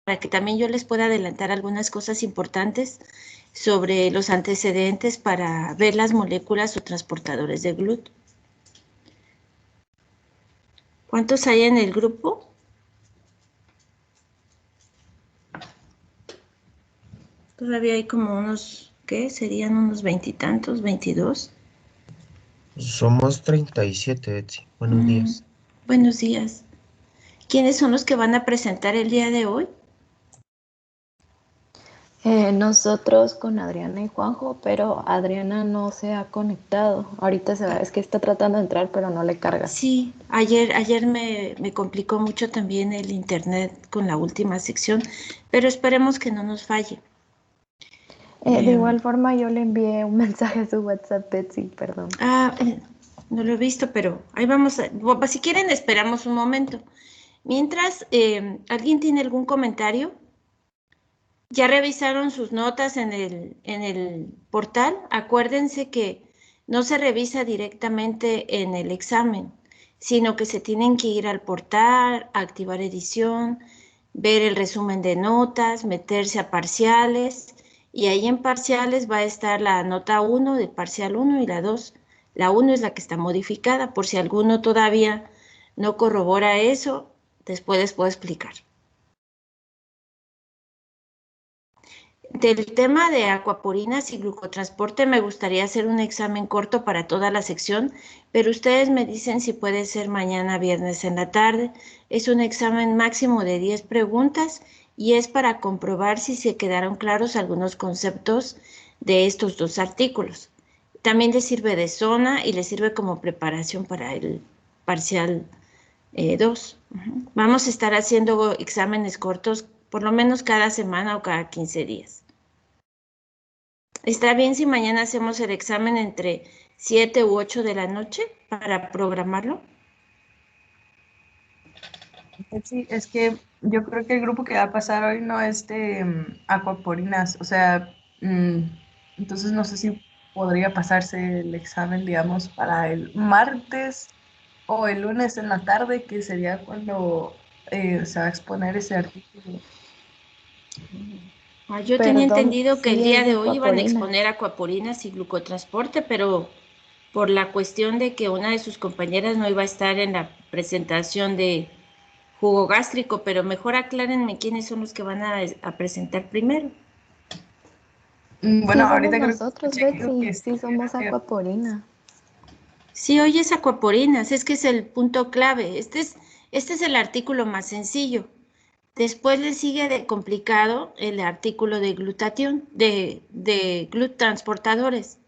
para que también yo les pueda adelantar algunas cosas importantes sobre los antecedentes para ver las moléculas o transportadores de GLUT. ¿Cuántos hay en el grupo? Todavía hay como unos, ¿qué? Serían unos veintitantos, 22. Somos 37, Betsy. Buenos días. Buenos días. ¿Quiénes son los que van a presentar el día de hoy? Nosotros con Adriana y Juanjo, pero Adriana no se ha conectado. Ahorita se va, es que está tratando de entrar, pero no le carga. Sí, ayer me complicó mucho también el internet con la última sección, pero esperemos que no nos falle. De igual forma, yo le envié un mensaje a su WhatsApp, Betsy, perdón. No lo he visto, pero ahí vamos. Si quieren, esperamos un momento. Mientras, ¿alguien tiene algún comentario? ¿Ya revisaron sus notas en el portal? Acuérdense que no se revisa directamente en el examen, sino que se tienen que ir al portal, activar edición, ver el resumen de notas, meterse a parciales, y ahí en parciales va a estar la nota 1 de parcial 1 y la 2. La 1 es la que está modificada, por si alguno todavía no corrobora eso, después les puedo explicar. Del tema de acuaporinas y glucotransporte me gustaría hacer un examen corto para toda la sección, pero ustedes me dicen si puede ser mañana viernes en la tarde. Es un examen máximo de 10 preguntas y es para comprobar si se quedaron claros algunos conceptos de estos dos artículos. También les sirve de zona y les sirve como preparación para el parcial 2. Vamos a estar haciendo exámenes cortos por lo menos cada semana o cada 15 días. ¿Está bien si mañana hacemos el examen entre 7 u 8 de la noche para programarlo? Sí, es que yo creo que el grupo que va a pasar hoy no es de acuaporinas, o sea, entonces no sé si podría pasarse el examen, digamos, para el martes o el lunes en la tarde, que sería cuando se va a exponer ese artículo. Yo tenía Perdón, entendido que sí el día es de hoy iban a acuaporina. exponer acuaporinas y glucotransporte, pero por la cuestión de que una de sus compañeras no iba a estar en la presentación de jugo gástrico, pero mejor aclárenme quiénes son los que van a presentar primero. Bueno, Sí somos ahorita creo nosotros, que Betsy, sí. sí somos acuaporina. Sí, hoy es acuaporinas, es que es el punto clave. Este es el artículo más sencillo. Después le sigue de complicado el artículo de glutatión, de GLUT transportadores.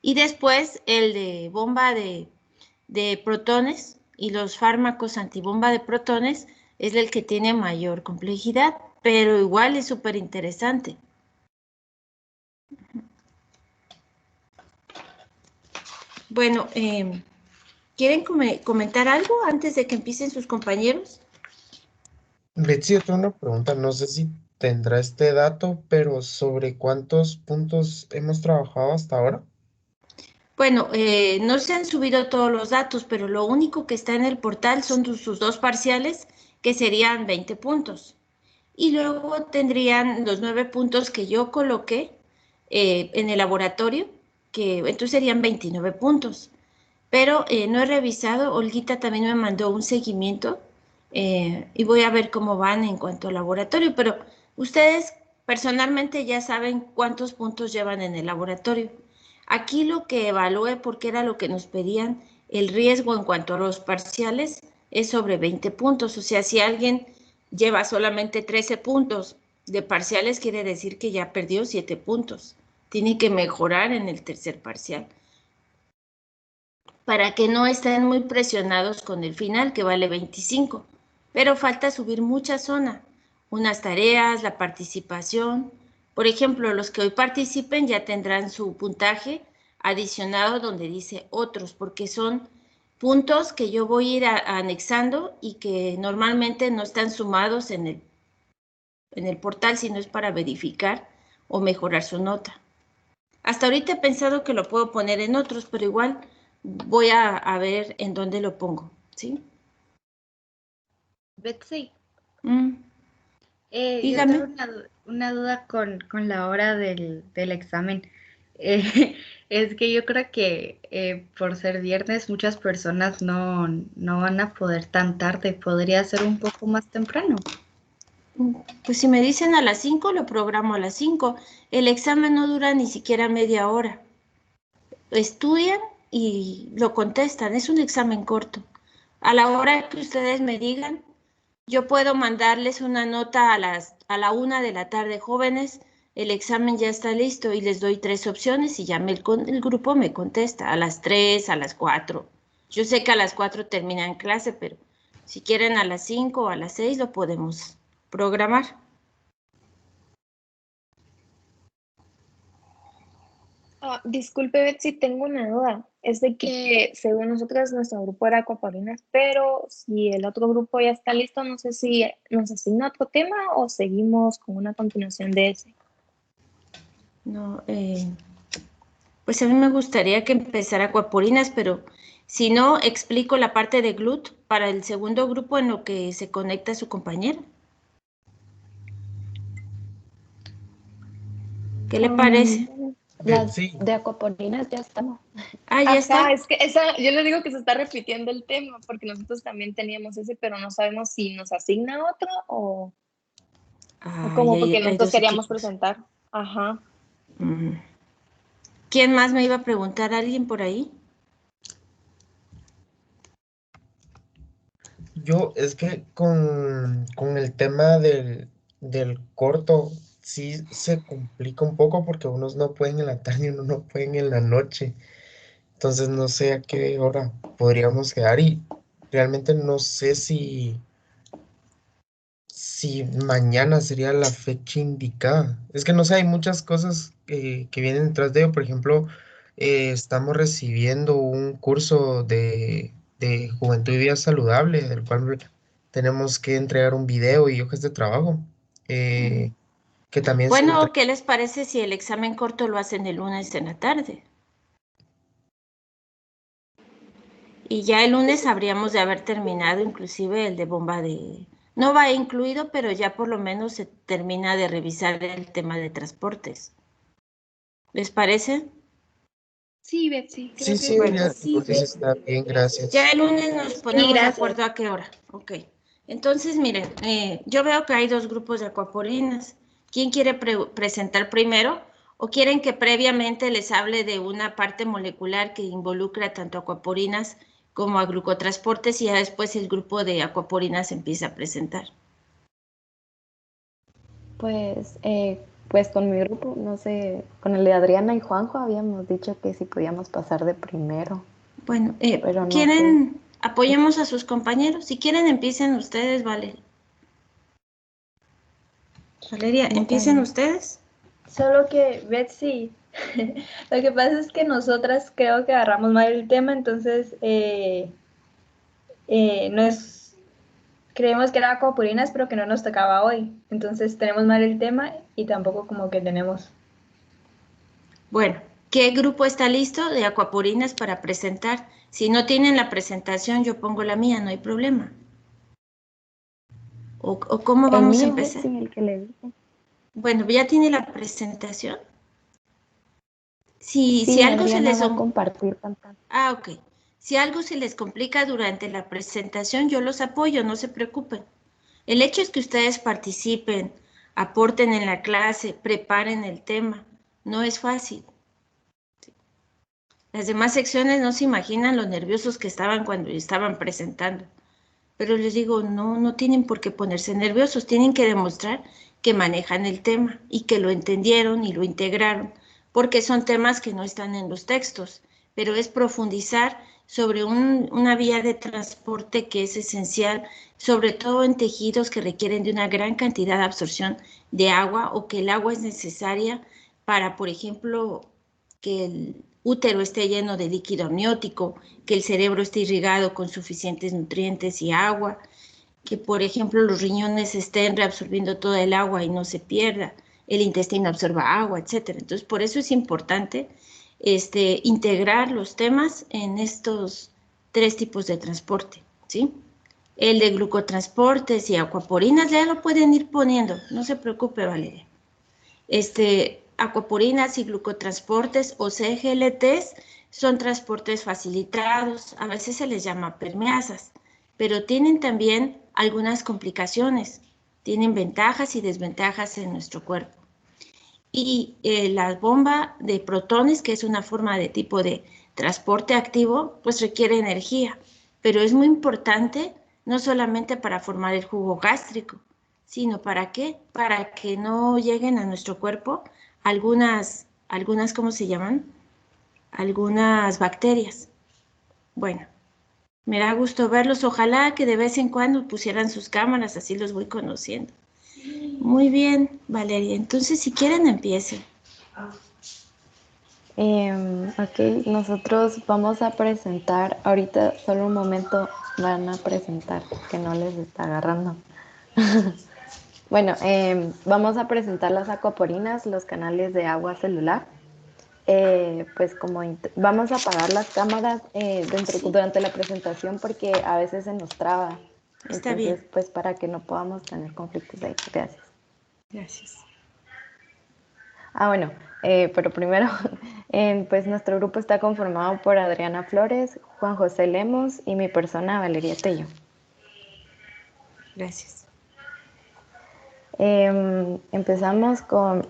Y después el de bomba de protones y los fármacos antibomba de protones es el que tiene mayor complejidad, pero igual es súper interesante. Bueno, ¿quieren comentar algo antes de que empiecen sus compañeros? Betsy, yo tengo una pregunta. No sé si tendrá este dato, pero ¿sobre cuántos puntos hemos trabajado hasta ahora? Bueno, no se han subido todos los datos, pero lo único que está en el portal son sus dos parciales, que serían 20 puntos. Y luego tendrían los 9 puntos que yo coloqué en el laboratorio, que entonces serían 29 puntos. Pero no he revisado, Olguita también me mandó un seguimiento y voy a ver cómo van en cuanto al laboratorio, pero ustedes personalmente ya saben cuántos puntos llevan en el laboratorio. Aquí lo que evalué, porque era lo que nos pedían, el riesgo en cuanto a los parciales es sobre 20 puntos. O sea, si alguien lleva solamente 13 puntos de parciales, quiere decir que ya perdió 7 puntos. Tiene que mejorar en el tercer parcial para que no estén muy presionados con el final, que vale 25. Pero falta subir mucha zona, unas tareas, la participación. Por ejemplo, los que hoy participen ya tendrán su puntaje adicionado donde dice otros, porque son puntos que yo voy a ir anexando y que normalmente no están sumados en el portal, sino es para verificar o mejorar su nota. Hasta ahorita he pensado que lo puedo poner en otros, pero igual voy a ver en dónde lo pongo, ¿sí? Betsy, Mm. Yo Dígame. tengo una duda con la hora del examen. Eh, es que yo creo que por ser viernes muchas personas no van a poder tan tarde. Podría ser un poco más temprano. Pues si me dicen a las 5, lo programo a las 5. El examen no dura ni siquiera media hora. Estudian y lo contestan. Es un examen corto. A la hora que ustedes me digan, yo puedo mandarles una nota a la 1 de la tarde, jóvenes, el examen ya está listo y les doy 3 opciones y ya el grupo me contesta a las 3, a las 4. Yo sé que a las 4 terminan clase, pero si quieren a las 5 o a las 6 lo podemos programar. Disculpe, Betsy, tengo una duda. Es de que según nosotros nuestro grupo era Acuaparinas, pero si el otro grupo ya está listo, no sé si nos asigna otro tema o seguimos con una continuación de ese. No, pues a mí me gustaría que empezara Acuaporinas, pero si no, explico la parte de GLUT para el segundo grupo en lo que se conecta su compañera. ¿Qué le parece? Las Sí, de Acuaparinas ya estamos. Ah, ya está. Ajá, es que esa, yo le digo que se está repitiendo el tema, porque nosotros también teníamos ese, pero no sabemos si nos asigna otro o Ay, como porque hay nosotros dos queríamos equipos. presentar. Ajá. Mm. ¿Quién más me iba a preguntar? ¿Alguien por ahí? yo es que con el tema del corto, sí se complica un poco porque unos no pueden en la tarde y unos no pueden en la noche. Entonces no sé a qué hora podríamos quedar y realmente no sé si mañana sería la fecha indicada. Es que no sé, hay muchas cosas que vienen detrás de ello. Por ejemplo, estamos recibiendo un curso de Juventud y Vida Saludable, del cual tenemos que entregar un video y hojas de trabajo, eh, que también se Bueno, entrega. ¿qué les parece si el examen corto lo hacen el lunes en la tarde? Y ya el lunes habríamos de haber terminado inclusive el de bomba de... No va incluido, pero ya por lo menos se termina de revisar el tema de transportes. ¿Les parece? Sí, Betsy, Sí, creo que sí, sí. Bueno, entonces está bien, ya gracias. el lunes nos Sí, ponemos de gracias. acuerdo a qué hora. Ok. Entonces, miren, yo veo que hay dos grupos de acuaporinas. ¿Quién quiere presentar primero? ¿O quieren que previamente les hable de una parte molecular que involucra tanto acuaporinas como a glucotransportes y ya después el grupo de acuaporinas empieza a presentar? Pues con mi grupo, no sé, con el de Adriana y Juanjo habíamos dicho que si podíamos pasar de primero, Bueno, pero no sé. ¿quieren apoyemos a sus compañeros? Si quieren, empiecen ustedes, vale. Valeria, Está ¿empiecen bien. ustedes? Solo que, Betsy, lo que pasa es que nosotras creo que agarramos mal el tema, entonces no es, creemos que era acuapurinas, pero que no nos tocaba hoy. Entonces tenemos mal el tema y tampoco como que tenemos. Bueno, ¿qué grupo está listo de acuaporinas para presentar? Si no tienen la presentación, yo pongo la mía, no hay problema. ¿O cómo El vamos a mío, empezar? Betsy, el que le dije. Bueno, ¿ya tiene la presentación? Si Sí, algo se Adriana les... va a compartir pantalla. Ah, ok. Si algo se les complica durante la presentación, yo los apoyo, no se preocupen. El hecho es que ustedes participen, aporten en la clase, preparen el tema. No es fácil. Las demás secciones no se imaginan lo nerviosos que estaban cuando estaban presentando. Pero les digo, no tienen por qué ponerse nerviosos, tienen que demostrar que manejan el tema y que lo entendieron y lo integraron, porque son temas que no están en los textos, pero es profundizar sobre una vía de transporte que es esencial, sobre todo en tejidos que requieren de una gran cantidad de absorción de agua o que el agua es necesaria para, por ejemplo, que el útero esté lleno de líquido amniótico, que el cerebro esté irrigado con suficientes nutrientes y agua, que por ejemplo los riñones estén reabsorbiendo toda el agua y no se pierda, el intestino absorba agua, etcétera. Entonces, por eso es importante integrar los temas en estos tres tipos de transporte, ¿sí? El de glucotransportes y acuaporinas ya lo pueden ir poniendo, no se preocupe, Valeria. Acuaporinas y glucotransportes o CGLTs son transportes facilitados, a veces se les llama permeasas, pero tienen también algunas complicaciones, tienen ventajas y desventajas en nuestro cuerpo. Y la bomba de protones, que es una forma de tipo de transporte activo, pues requiere energía, pero es muy importante no solamente para formar el jugo gástrico, sino ¿para qué? Para que no lleguen a nuestro cuerpo algunas, ¿cómo se llaman? Algunas bacterias. Bueno, me da gusto verlos. Ojalá que de vez en cuando pusieran sus cámaras, así los voy conociendo. Muy bien, Valeria. Entonces, si quieren, empiecen. Ok, nosotros vamos a presentar, ahorita solo un momento van a presentar, que no les está agarrando. Bueno, vamos a presentar las acuaporinas, los canales de agua celular. Pues vamos a apagar las cámaras durante la presentación porque a veces se nos traba. Está Entonces, bien. pues para que no podamos tener conflictos ahí. Gracias. Gracias. Bueno, pero primero, pues nuestro grupo está conformado por Adriana Flores, Juan José Lemos y mi persona Valeria Tello. Gracias. Empezamos con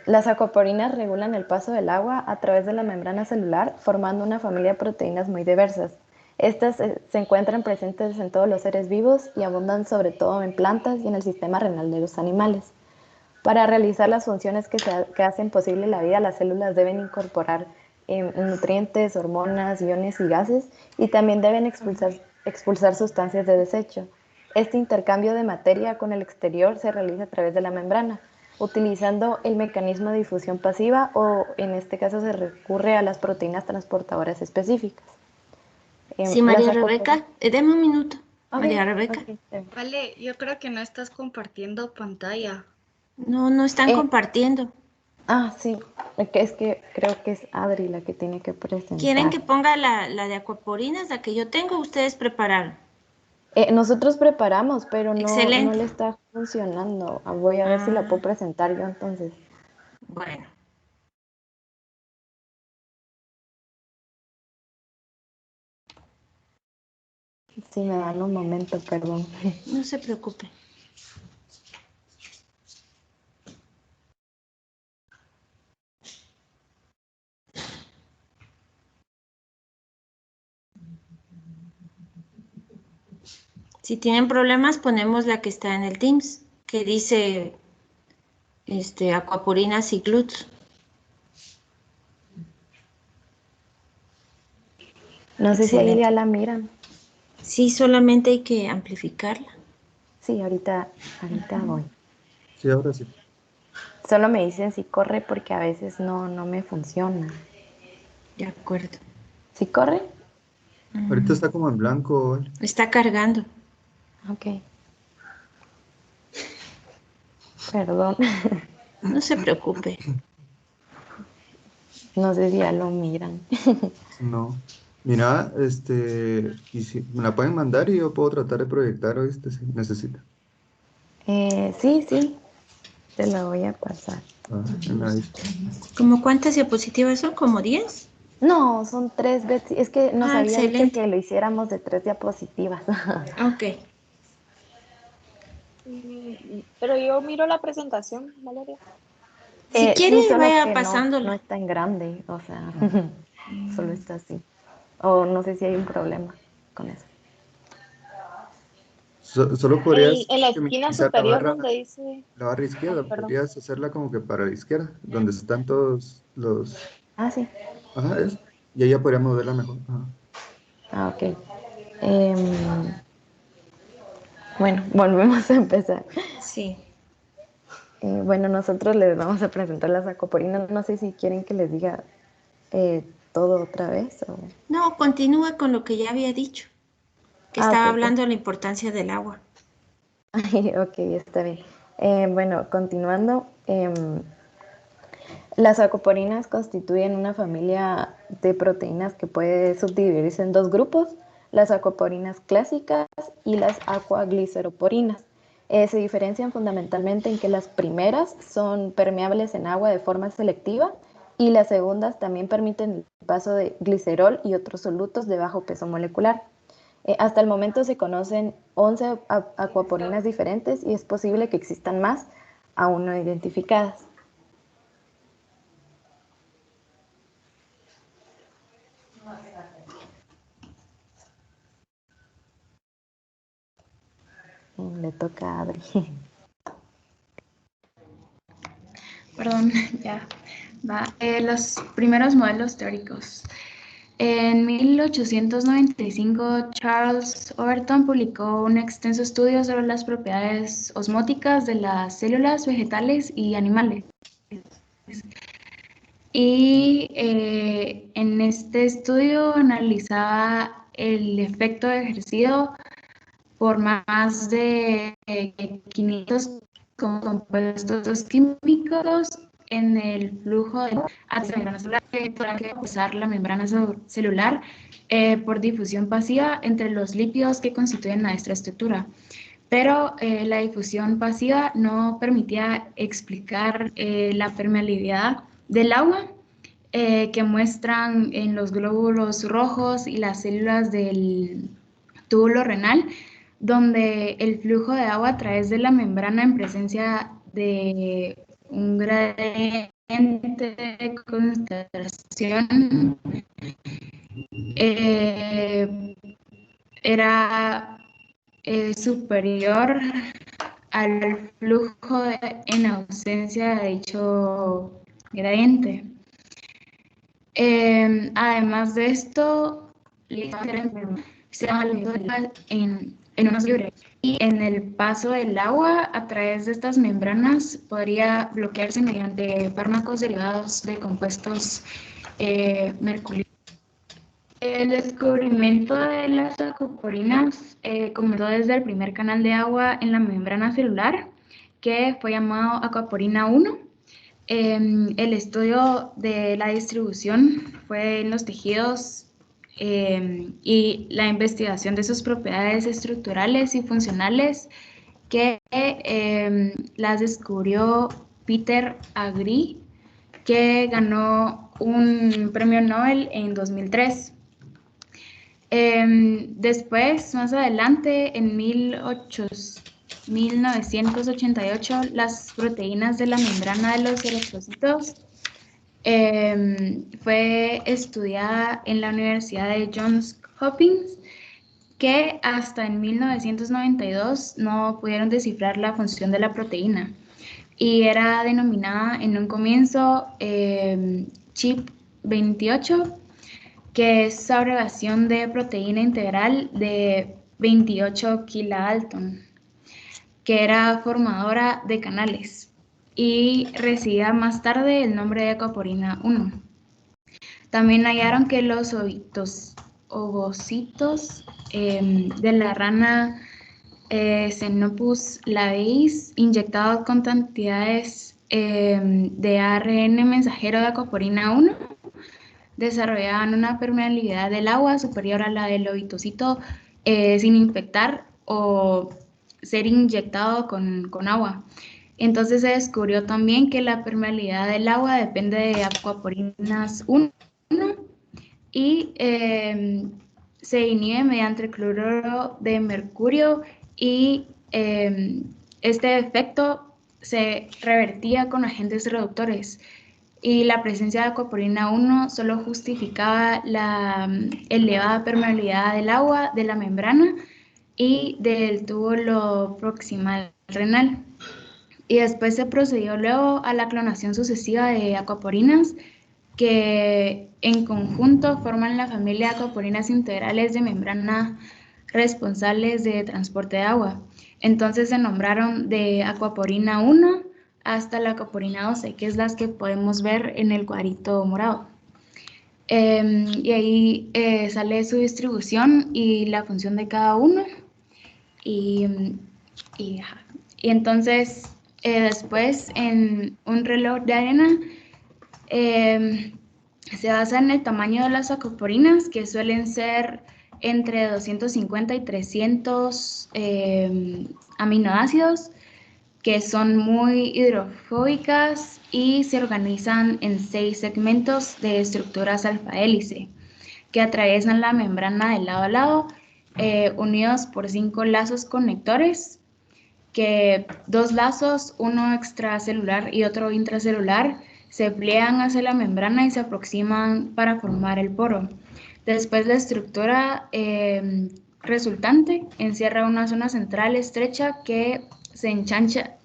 las acuaporinas regulan el paso del agua a través de la membrana celular, formando una familia de proteínas muy diversas. Estas se encuentran presentes en todos los seres vivos y abundan sobre todo en plantas y en el sistema renal de los animales. Para realizar las funciones que hacen posible la vida, las células deben incorporar nutrientes, hormonas, iones y gases, y también deben expulsar sustancias de desecho. Este intercambio de materia con el exterior se realiza a través de la membrana, utilizando el mecanismo de difusión pasiva o en este caso se recurre a las proteínas transportadoras específicas. Sí, María Rebeca, deme un minuto. Okay, María Rebeca. Okay. Vale, yo creo que no estás compartiendo pantalla. No están compartiendo. Sí, es que creo que es Adri la que tiene que presentar. ¿Quieren que ponga la de acuaporinas, la que yo tengo? Ustedes prepararon. Nosotros preparamos, pero no Excelente. le está funcionando. Voy a ver si la puedo presentar yo entonces. Bueno. Sí, me dan un momento, perdón. No se preocupe. Si tienen problemas, ponemos la que está en el Teams, que dice acuaporinas y gluts. No sé si ahí ya la miran. Sí, solamente hay que amplificarla. Sí, ahorita voy. Sí, ahora sí. Solo me dicen si corre porque a veces no me funciona. De acuerdo. ¿Sí corre? Ahorita está como en blanco. ¿Vale? Está cargando. Ok. Perdón. No se preocupe. No sé si ya lo miran. No. Mira, y si me la pueden mandar y yo puedo tratar de proyectar, ¿oíste? Si necesita. Sí. Te la voy a pasar. Me avisa. ¿Cómo cuántas diapositivas son? ¿Como 10? No, son 3 veces. Es que nos había dicho excelente. que lo hiciéramos de 3 diapositivas. Ok. Pero yo miro la presentación, Valeria. Si quiere, sí, solo vaya que pasándola. no es tan grande, o sea, solo está así. O no sé si hay un problema con eso. Solo podrías En la esquina minimizar superior donde dice... la barra izquierda, perdón. podrías hacerla como que para la izquierda, donde están todos los... Sí. Ajá, y ahí ya podríamos verla mejor. Ajá. Ok. Bueno, volvemos a empezar. Sí. Bueno, nosotros les vamos a presentar las acoporinas. No sé si quieren que les diga todo otra vez. O... No, continúe con lo que ya había dicho. Que estaba ok. hablando de la importancia del agua. Ok, está bien. Bueno, continuando. Las acoporinas constituyen una familia de proteínas que puede subdividirse en 2 grupos. las aquaporinas clásicas y las aquagliceroporinas. Se diferencian fundamentalmente en que las primeras son permeables en agua de forma selectiva y las segundas también permiten el paso de glicerol y otros solutos de bajo peso molecular. Hasta el momento se conocen 11 aquaporinas diferentes y es posible que existan más aún no identificadas. Le toca a Adri. Perdón, ya va. Los primeros modelos teóricos. En 1895, Charles Overton publicó un extenso estudio sobre las propiedades osmóticas de las células vegetales y animales. Y en este estudio analizaba el efecto ejercido por más de 500 compuestos químicos en el flujo de la membrana celular para pasar la membrana celular por difusión pasiva entre los lípidos que constituyen nuestra estructura. Pero la difusión pasiva no permitía explicar la permeabilidad del agua que muestran en los glóbulos rojos y las células del túbulo renal, donde el flujo de agua a través de la membrana en presencia de un gradiente de concentración era superior al flujo en ausencia de dicho gradiente. Además de esto, en unos libres. Y en el paso del agua a través de estas membranas podría bloquearse mediante fármacos derivados de compuestos mercuriales. El descubrimiento de las aquaporinas comenzó desde el primer canal de agua en la membrana celular, que fue llamado aquaporina 1. El estudio de la distribución fue en los tejidos y la investigación de sus propiedades estructurales y funcionales que las descubrió Peter Agri, que ganó un premio Nobel en 2003. Después, más adelante, en 1988, las proteínas de la membrana de los eritrocitos fue estudiada en la Universidad de Johns Hopkins, que hasta en 1992 no pudieron descifrar la función de la proteína y era denominada en un comienzo CHIP28, que es abreviación de proteína integral de 28 kilodalton, que era formadora de canales y recibía más tarde el nombre de aquaporina 1. También hallaron que los ovocitos de la rana Xenopus laevis inyectados con cantidades de ARN mensajero de aquaporina 1 desarrollaban una permeabilidad del agua superior a la del ovitocito sin infectar o ser inyectado con agua. Entonces se descubrió también que la permeabilidad del agua depende de aquaporinas 1 y se inhibe mediante el cloruro de mercurio y este efecto se revertía con agentes reductores. Y la presencia de aquaporina 1 solo justificaba la elevada permeabilidad del agua de la membrana y del túbulo proximal renal. Y después se procedió luego a la clonación sucesiva de aquaporinas que en conjunto forman la familia de aquaporinas integrales de membrana responsables de transporte de agua. Entonces se nombraron de aquaporina 1 hasta la aquaporina 12, que es las que podemos ver en el cuadrito morado. Y ahí sale su distribución y la función de cada uno. Y entonces después en un reloj de arena se basa en el tamaño de las aquaporinas, que suelen ser entre 250 y 300 aminoácidos que son muy hidrofóbicas y se organizan en 6 segmentos de estructuras alfa-hélice que atraviesan la membrana de lado a lado, unidos por 5 lazos conectores, que 2 lazos, uno extracelular y otro intracelular, se pliegan hacia la membrana y se aproximan para formar el poro. Después la estructura resultante encierra una zona central estrecha que se ensancha,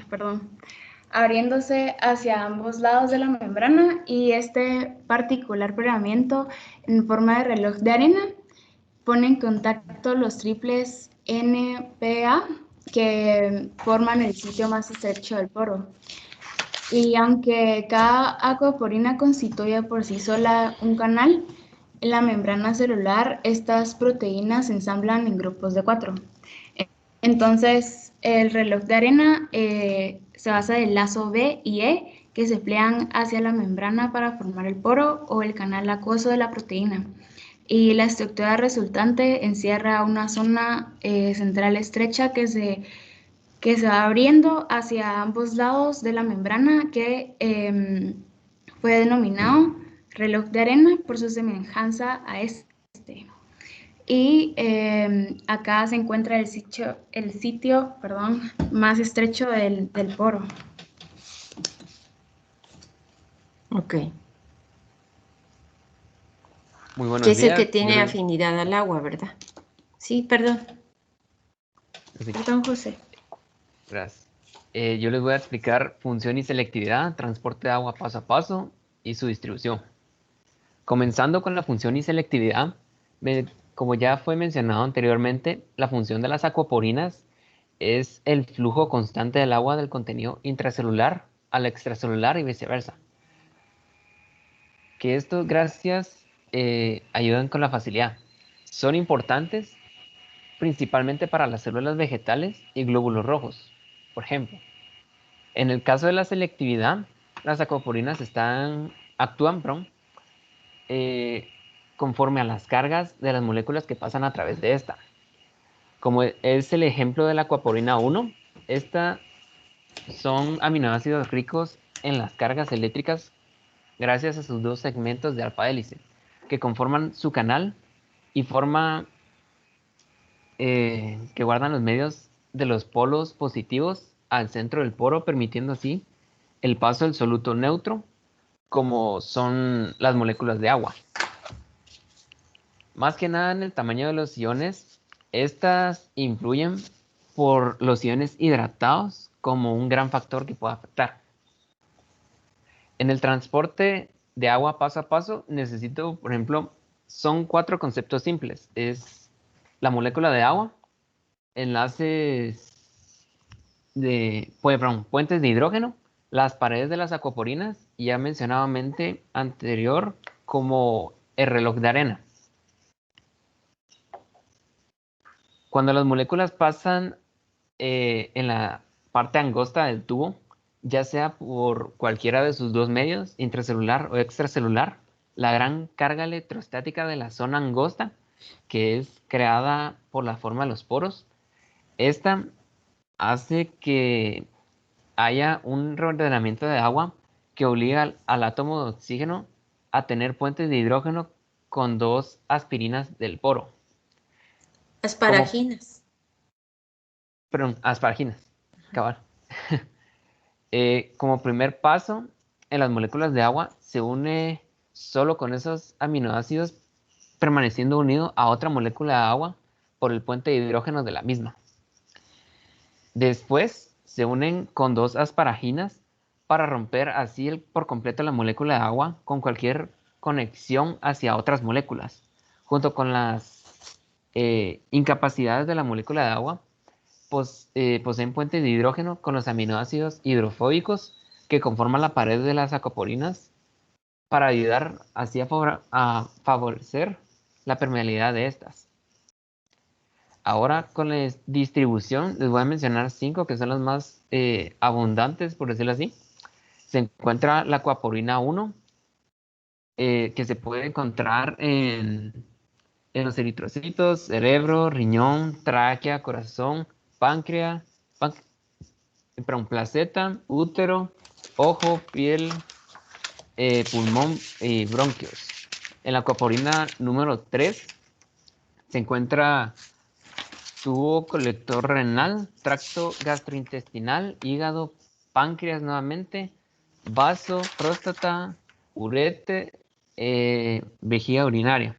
perdón, abriéndose hacia ambos lados de la membrana, y este particular plegamiento en forma de reloj de arena pone en contacto los triples NPA que forman el sitio más estrecho del poro. Y aunque cada aquaporina constituye por sí sola un canal, en la membrana celular estas proteínas se ensamblan en grupos de 4. Entonces, el reloj de arena se basa del lazo B y E que se plegan hacia la membrana para formar el poro o el canal acuoso de la proteína. Y la estructura resultante encierra una zona central estrecha que se va abriendo hacia ambos lados de la membrana, que fue denominado reloj de arena por su semejanza a este. Y acá se encuentra el sitio más estrecho del poro. Ok. Muy buenos Que es el días. que tiene afinidad al agua, ¿verdad? Sí, perdón. Sí. Perdón, José. Gracias. Yo les voy a explicar función y selectividad, transporte de agua paso a paso y su distribución. Comenzando con la función y selectividad, como ya fue mencionado anteriormente, la función de las aquaporinas es el flujo constante del agua del contenido intracelular al extracelular y viceversa. Que esto, gracias, ayudan con la facilidad. Son importantes principalmente para las células vegetales y glóbulos rojos. Por ejemplo, en el caso de la selectividad, las aquaporinas actúan conforme a las cargas de las moléculas que pasan a través de esta. Como es el ejemplo de la aquaporina 1, estas son aminoácidos ricos en las cargas eléctricas gracias a sus 2 segmentos de alfa hélice que conforman su canal y forma que guardan los medios de los polos positivos al centro del poro, permitiendo así el paso del soluto neutro, como son las moléculas de agua. Más que nada en el tamaño de los iones, estas influyen por los iones hidratados como un gran factor que puede afectar. En el transporte de agua paso a paso, necesito, por ejemplo, son 4 conceptos simples. Es la molécula de agua, puentes de hidrógeno, las paredes de las aquaporinas, y ya mencionadamente anterior como el reloj de arena. Cuando las moléculas pasan en la parte angosta del tubo, ya sea por cualquiera de sus 2 medios, intracelular o extracelular, la gran carga electrostática de la zona angosta, que es creada por la forma de los poros, esta hace que haya un reordenamiento de agua que obliga al átomo de oxígeno a tener puentes de hidrógeno con 2 aspirinas del poro. Asparaginas. Asparaginas, cabal. Como primer paso, en las moléculas de agua se une solo con esos aminoácidos, permaneciendo unido a otra molécula de agua por el puente de hidrógeno de la misma. Después se unen con 2 asparaginas para romper así por completo la molécula de agua con cualquier conexión hacia otras moléculas. Junto con las incapacidades de la molécula de agua, poseen puentes de hidrógeno con los aminoácidos hidrofóbicos que conforman la pared de las aquaporinas para ayudar así a favorecer la permeabilidad de estas. Ahora con la distribución les voy a mencionar 5 que son las más abundantes, por decirlo así. se encuentra la aquaporina 1, que se puede encontrar en los eritrocitos, cerebro, riñón, tráquea, corazón, páncreas, placenta, útero, ojo, piel, pulmón y bronquios. En la aquaporina número 3 se encuentra tubo colector renal, tracto gastrointestinal, hígado, páncreas nuevamente, vaso, próstata, urete, vejiga urinaria.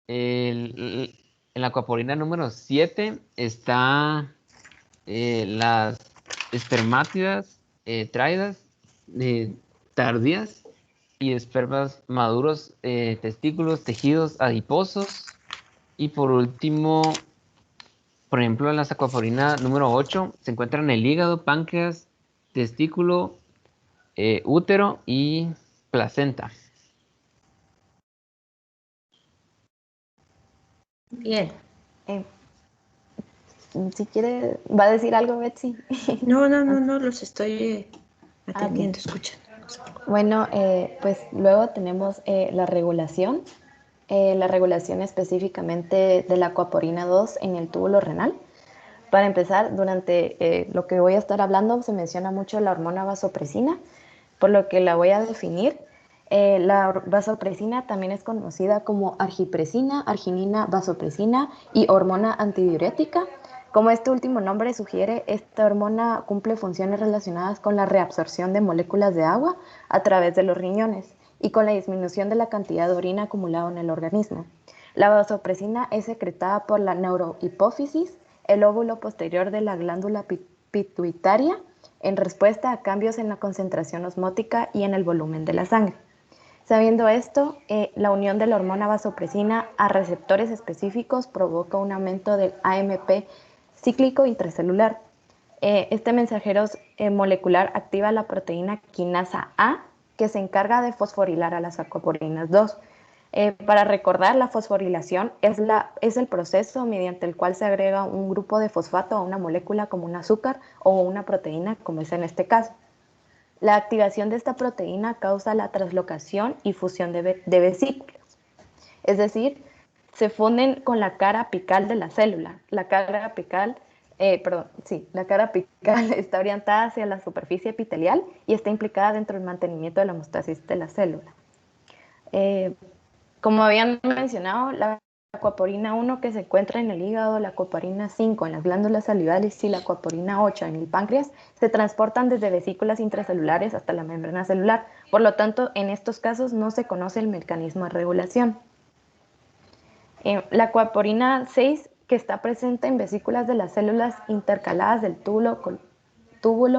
En la aquaporina número 7 está las espermátidas, tráidas, tardías y espermas maduros, testículos, tejidos adiposos. Y por último, por ejemplo, en la aquaporina número 8 se encuentran el hígado, páncreas, testículo, útero y placenta. Bien. Si quiere, ¿va a decir algo, Betsy? No, los estoy atendiendo, escuchando. Bueno, pues luego tenemos la regulación específicamente de la aquaporina 2 en el túbulo renal. Para empezar, durante lo que voy a estar hablando se menciona mucho la hormona vasopresina, por lo que la voy a definir. La vasopresina también es conocida como argipresina, arginina, vasopresina y hormona antidiurética. Como este último nombre sugiere, esta hormona cumple funciones relacionadas con la reabsorción de moléculas de agua a través de los riñones y con la disminución de la cantidad de orina acumulada en el organismo. La vasopresina es secretada por la neurohipófisis, el óvulo posterior de la glándula pituitaria, en respuesta a cambios en la concentración osmótica y en el volumen de la sangre. Sabiendo esto, la unión de la hormona vasopresina a receptores específicos provoca un aumento del AMP cíclico intracelular. Este mensajero molecular activa la proteína quinasa A, que se encarga de fosforilar a las aquaporinas 2. Para recordar, la fosforilación es el proceso mediante el cual se agrega un grupo de fosfato a una molécula como un azúcar o una proteína, como es en este caso. La activación de esta proteína causa la translocación y fusión de vesículas. Es decir, se funden con la cara apical de la célula. La cara apical está orientada hacia la superficie epitelial y está implicada dentro del mantenimiento de la homeostasis de la célula. Como habían mencionado, la aquaporina 1 que se encuentra en el hígado, la aquaporina 5 en las glándulas salivales y la aquaporina 8 en el páncreas se transportan desde vesículas intracelulares hasta la membrana celular. Por lo tanto, en estos casos no se conoce el mecanismo de regulación. La aquaporina 6, que está presente en vesículas de las células intercaladas del túbulo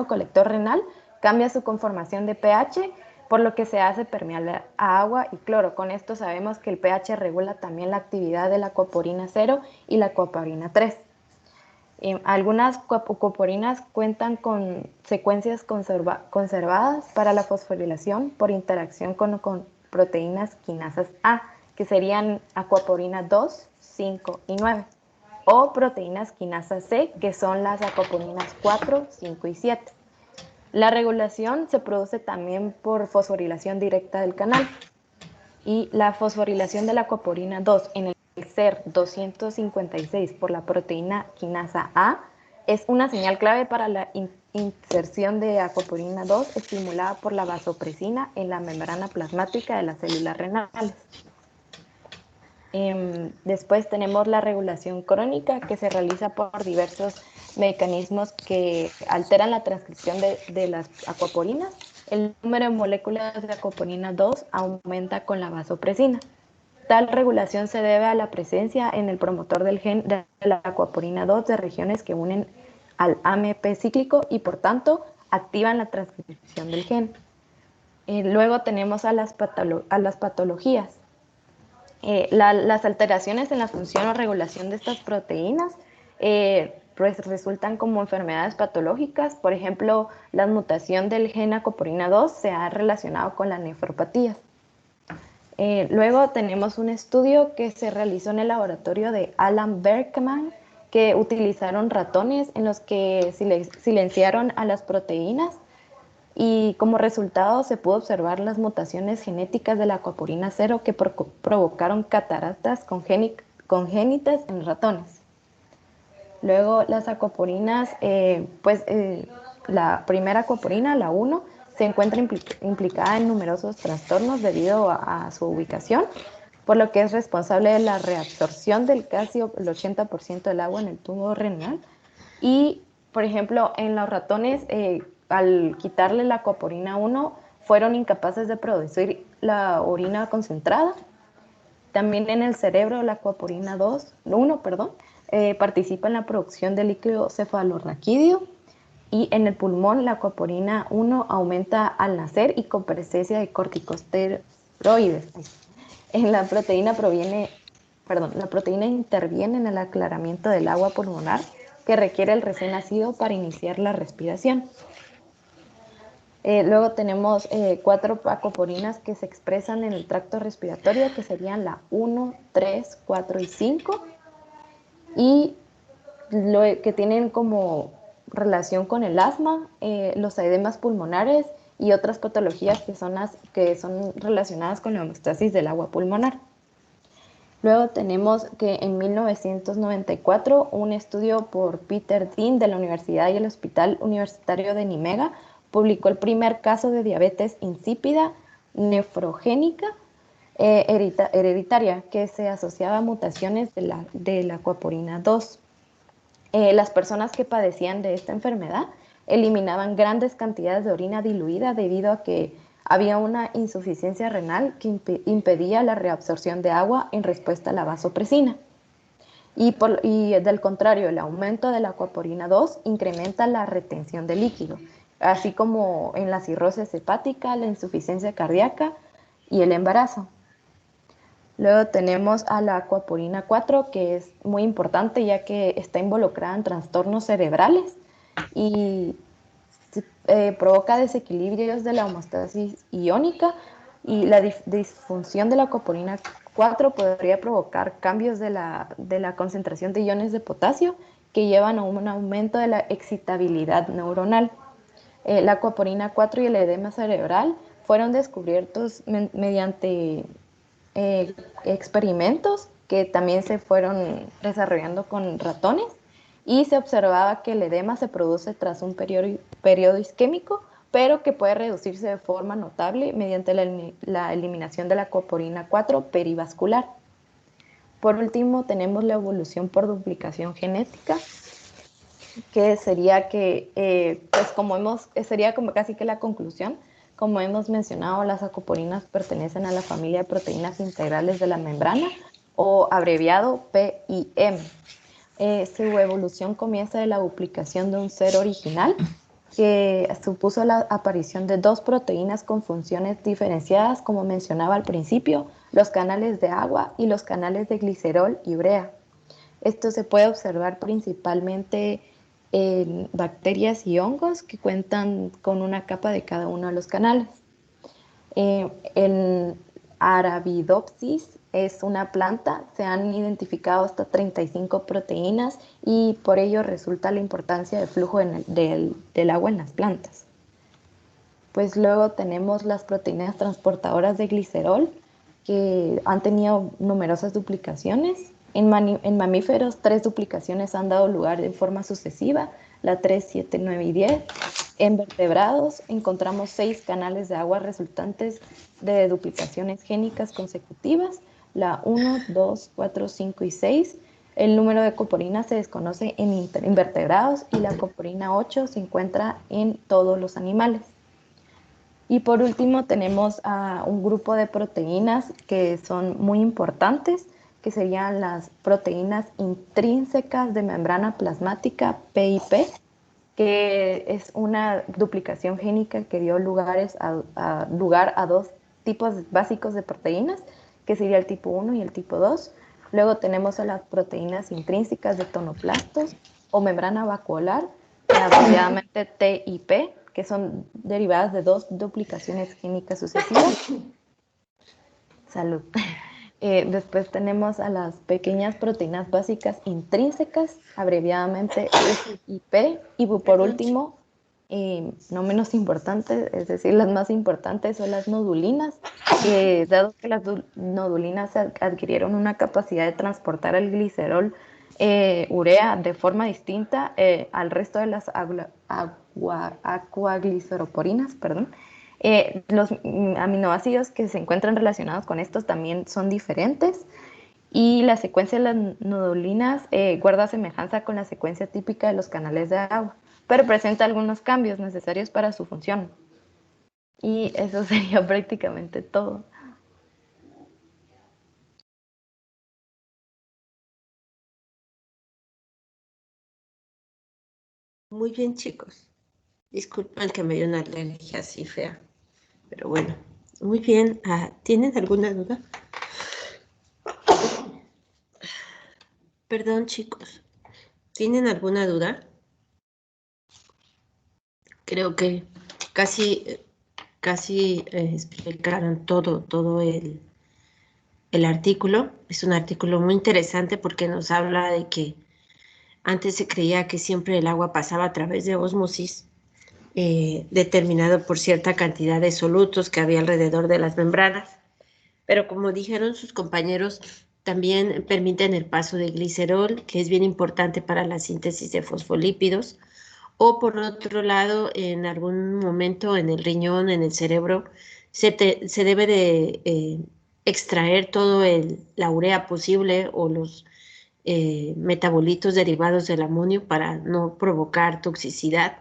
colector renal, cambia su conformación de pH, por lo que se hace permeable a agua y cloro. Con esto sabemos que el pH regula también la actividad de la aquaporina 0 y la aquaporina 3. Algunas aquaporinas cuentan con secuencias conservadas para la fosforilación por interacción con proteínas quinasas A, que serían aquaporina 2, 5 y 9, o proteínas quinasa C, que son las aquaporinas 4, 5 y 7. La regulación se produce también por fosforilación directa del canal, y la fosforilación de la aquaporina 2 en el SER 256 por la proteína quinasa A es una señal clave para la inserción de aquaporina 2 estimulada por la vasopresina en la membrana plasmática de las células renales. Después tenemos la regulación crónica, que se realiza por diversos mecanismos que alteran la transcripción de las aquaporinas. El número de moléculas de aquaporina 2 aumenta con la vasopresina. Tal regulación se debe a la presencia en el promotor del gen de la aquaporina 2 de regiones que unen al AMP cíclico y por tanto activan la transcripción del gen. Luego tenemos a las patologías. Las alteraciones en la función o regulación de estas proteínas pues resultan como enfermedades patológicas. Por ejemplo, la mutación del gen aquaporina 2 se ha relacionado con la nefropatías. Luego tenemos un estudio que se realizó en el laboratorio de Alan Berkman, que utilizaron ratones en los que silenciaron a las proteínas y como resultado se pudo observar las mutaciones genéticas de la aquaporina 0 que provocaron cataratas congénitas en ratones. Luego las aquaporinas, la primera aquaporina, la 1, se encuentra implicada en numerosos trastornos debido a su ubicación, por lo que es responsable de la reabsorción del casi el 80% del agua en el tubo renal. Y, por ejemplo, en los ratones, al quitarle la aquaporina 1, fueron incapaces de producir la orina concentrada. También en el cerebro, la aquaporina 1, participa en la producción de líquido cefalorraquídeo. Y en el pulmón, la aquaporina 1 aumenta al nacer y con presencia de corticosteroides. La proteína interviene en el aclaramiento del agua pulmonar que requiere el recién nacido para iniciar la respiración. Luego tenemos 4 aquaporinas que se expresan en el tracto respiratorio, que serían la 1, 3, 4 y 5, y que tienen como relación con el asma, los edemas pulmonares y otras patologías que son relacionadas con la homeostasis del agua pulmonar. Luego tenemos que en 1994 un estudio por Peter Dean de la Universidad y el Hospital Universitario de Nimega publicó el primer caso de diabetes insípida nefrogénica hereditaria que se asociaba a mutaciones de la aquaporina 2. Las personas que padecían de esta enfermedad eliminaban grandes cantidades de orina diluida debido a que había una insuficiencia renal que impedía la reabsorción de agua en respuesta a la vasopresina. Y del contrario, el aumento de la aquaporina 2 incrementa la retención de líquido, así como en la cirrosis hepática, la insuficiencia cardíaca y el embarazo. Luego tenemos a la aquaporina 4, que es muy importante ya que está involucrada en trastornos cerebrales y provoca desequilibrios de la homeostasis iónica, y la disfunción de la aquaporina 4 podría provocar cambios de la concentración de iones de potasio que llevan a un aumento de la excitabilidad neuronal. La aquaporina 4 y el edema cerebral fueron descubiertos mediante experimentos que también se fueron desarrollando con ratones, y se observaba que el edema se produce tras un periodo isquémico, pero que puede reducirse de forma notable mediante la eliminación de la aquaporina 4 perivascular. Por último, tenemos la evolución por duplicación genética, que sería sería como casi que la conclusión. Como hemos mencionado, las aquaporinas pertenecen a la familia de proteínas integrales de la membrana, o abreviado PIM. Su evolución comienza de la duplicación de un ser original, que supuso la aparición de 2 proteínas con funciones diferenciadas, como mencionaba al principio, los canales de agua y los canales de glicerol y urea. Esto se puede observar principalmente en bacterias y hongos que cuentan con una capa de cada uno de los canales. En Arabidopsis es una planta, se han identificado hasta 35 proteínas, y por ello resulta la importancia del flujo del agua en las plantas. Pues luego tenemos las proteínas transportadoras de glicerol, que han tenido numerosas duplicaciones. En mamíferos, 3 duplicaciones han dado lugar en forma sucesiva, la 3, 7, 9 y 10. En vertebrados encontramos 6 canales de agua resultantes de duplicaciones génicas consecutivas, la 1, 2, 4, 5 y 6. El número de aquaporinas se desconoce en invertebrados, y la aquaporina 8 se encuentra en todos los animales. Y por último tenemos a un grupo de proteínas que son muy importantes, que serían las proteínas intrínsecas de membrana plasmática, PIP, que es una duplicación génica que dio lugar a 2 tipos básicos de proteínas, que sería el tipo 1 y el tipo 2. Luego tenemos a las proteínas intrínsecas de tonoplastos o membrana vacuolar, abreviadamente TIP, que son derivadas de 2 duplicaciones génicas sucesivas. Salud. Después tenemos a las pequeñas proteínas básicas intrínsecas, abreviadamente SIP, y por último y no menos importantes, es decir, las más importantes son las nodulinas, que dado que las nodulinas adquirieron una capacidad de transportar el glicerol urea de forma distinta al resto de las acuagliceroporinas, perdón. Los aminoácidos que se encuentran relacionados con estos también son diferentes y la secuencia de las nodulinas guarda semejanza con la secuencia típica de los canales de agua, pero presenta algunos cambios necesarios para su función. Y eso sería prácticamente todo. Muy bien, chicos. Disculpen que me dio una alergia así fea, pero bueno, muy bien. ¿Tienen alguna duda? Perdón, chicos. ¿Tienen alguna duda? Creo que casi explicaron todo el artículo. Es un artículo muy interesante porque nos habla de que antes se creía que siempre el agua pasaba a través de ósmosis, determinado por cierta cantidad de solutos que había alrededor de las membranas. Pero como dijeron sus compañeros, también permiten el paso de glicerol, que es bien importante para la síntesis de fosfolípidos. O por otro lado, en algún momento en el riñón, en el cerebro, se debe de extraer todo la urea posible o los metabolitos derivados del amonio para no provocar toxicidad.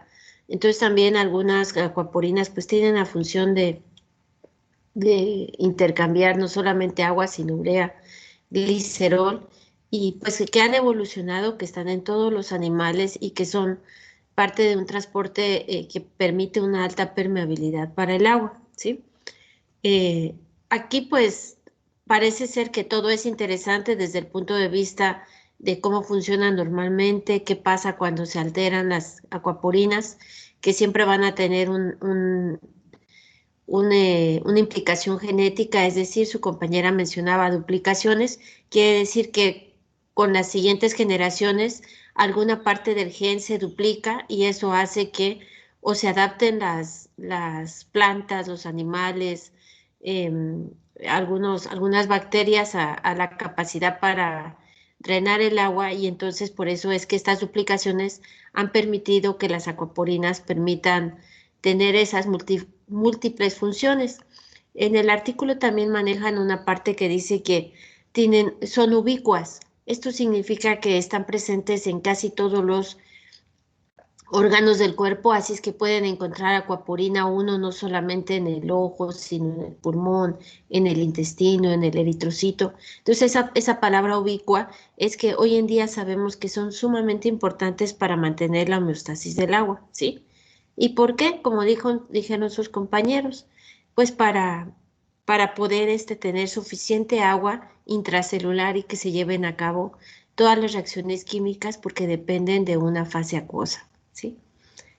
Entonces también algunas acuaporinas pues tienen la función de intercambiar no solamente agua, sino urea, glicerol, y pues que han evolucionado, que están en todos los animales y que son parte de un transporte que permite una alta permeabilidad para el agua, ¿sí? Aquí pues parece ser que todo es interesante desde el punto de vista de cómo funciona normalmente, qué pasa cuando se alteran las acuaporinas, que siempre van a tener una implicación genética, es decir, su compañera mencionaba duplicaciones, quiere decir que con las siguientes generaciones alguna parte del gen se duplica y eso hace que o se adapten las plantas, los animales, algunas bacterias a la capacidad para drenar el agua y entonces por eso es que estas duplicaciones han permitido que las acuaporinas permitan tener esas múltiples funciones. En el artículo también manejan una parte que dice que son ubicuas. Esto significa que están presentes en casi todos los órganos del cuerpo, así es que pueden encontrar acuaporina 1 no solamente en el ojo, sino en el pulmón, en el intestino, en el eritrocito. Entonces esa palabra ubicua es que hoy en día sabemos que son sumamente importantes para mantener la homeostasis del agua, ¿sí? ¿Y por qué? Como dijeron sus compañeros, pues para poder tener suficiente agua intracelular y que se lleven a cabo todas las reacciones químicas porque dependen de una fase acuosa, ¿sí?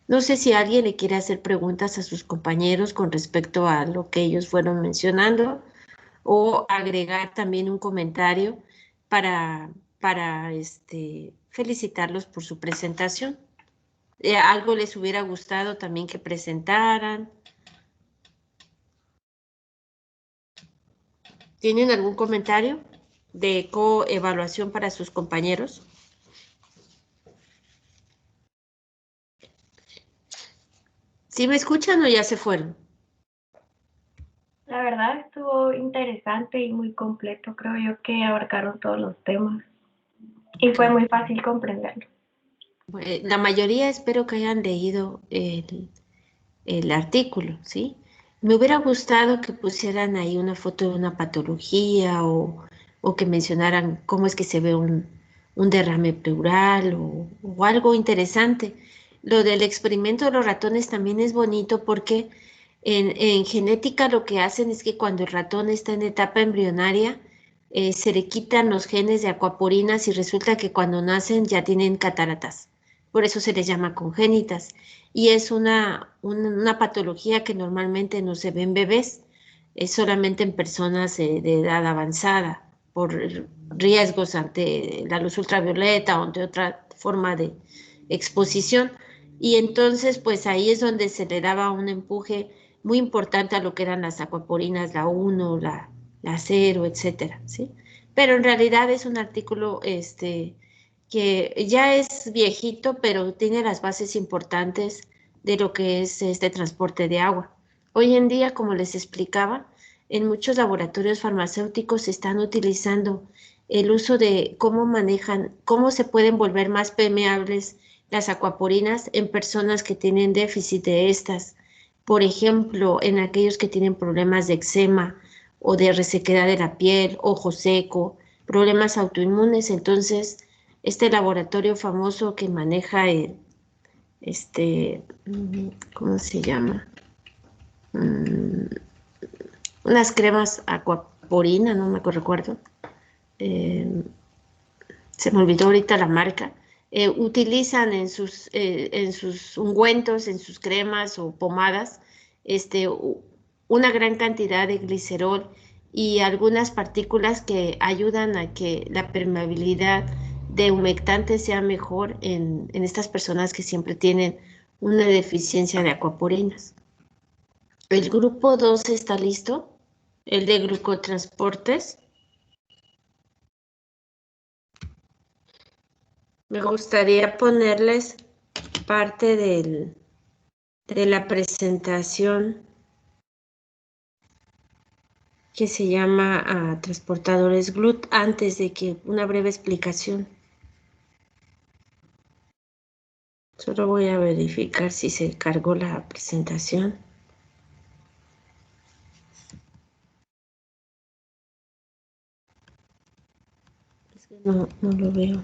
No sé si alguien le quiere hacer preguntas a sus compañeros con respecto a lo que ellos fueron mencionando o agregar también un comentario para felicitarlos por su presentación. ¿Algo les hubiera gustado también que presentaran? ¿Tienen algún comentario de coevaluación para sus compañeros? ¿Sí me escuchan o ya se fueron? La verdad estuvo interesante y muy completo. Creo yo que abarcaron todos los temas y fue muy fácil comprenderlo. La mayoría espero que hayan leído el artículo, ¿sí? Me hubiera gustado que pusieran ahí una foto de una patología o que mencionaran cómo es que se ve un derrame pleural o algo interesante. Lo del experimento de los ratones también es bonito porque en genética lo que hacen es que cuando el ratón está en etapa embrionaria, se le quitan los genes de acuaporinas y resulta que cuando nacen ya tienen cataratas. Por eso se les llama congénitas. Y es una patología que normalmente no se ve en bebés, es solamente en personas de edad avanzada, por riesgos ante la luz ultravioleta o ante otra forma de exposición. Y entonces, pues ahí es donde se le daba un empuje muy importante a lo que eran las acuaporinas, la 1, la 0, etcétera, ¿sí? Pero en realidad es un artículo que ya es viejito, pero tiene las bases importantes de lo que es este transporte de agua. Hoy en día, como les explicaba, en muchos laboratorios farmacéuticos se están utilizando el uso de cómo manejan, cómo se pueden volver más permeables las acuaporinas en personas que tienen déficit de estas. Por ejemplo, en aquellos que tienen problemas de eczema o de resequedad de la piel, ojo seco, problemas autoinmunes. Entonces, este laboratorio famoso que maneja ¿cómo se llama? Unas cremas acuaporina, no me recuerdo. Se me olvidó ahorita la marca. Utilizan en sus ungüentos, en sus cremas o pomadas, una gran cantidad de glicerol y algunas partículas que ayudan a que la permeabilidad de humectante sea mejor en estas personas que siempre tienen una deficiencia de acuaporinas. El grupo 2 está listo, el de glucotransportes. Me gustaría ponerles parte de la presentación que se llama transportadores GLUT antes de que una breve explicación. Solo voy a verificar si se cargó la presentación. Es que no lo veo.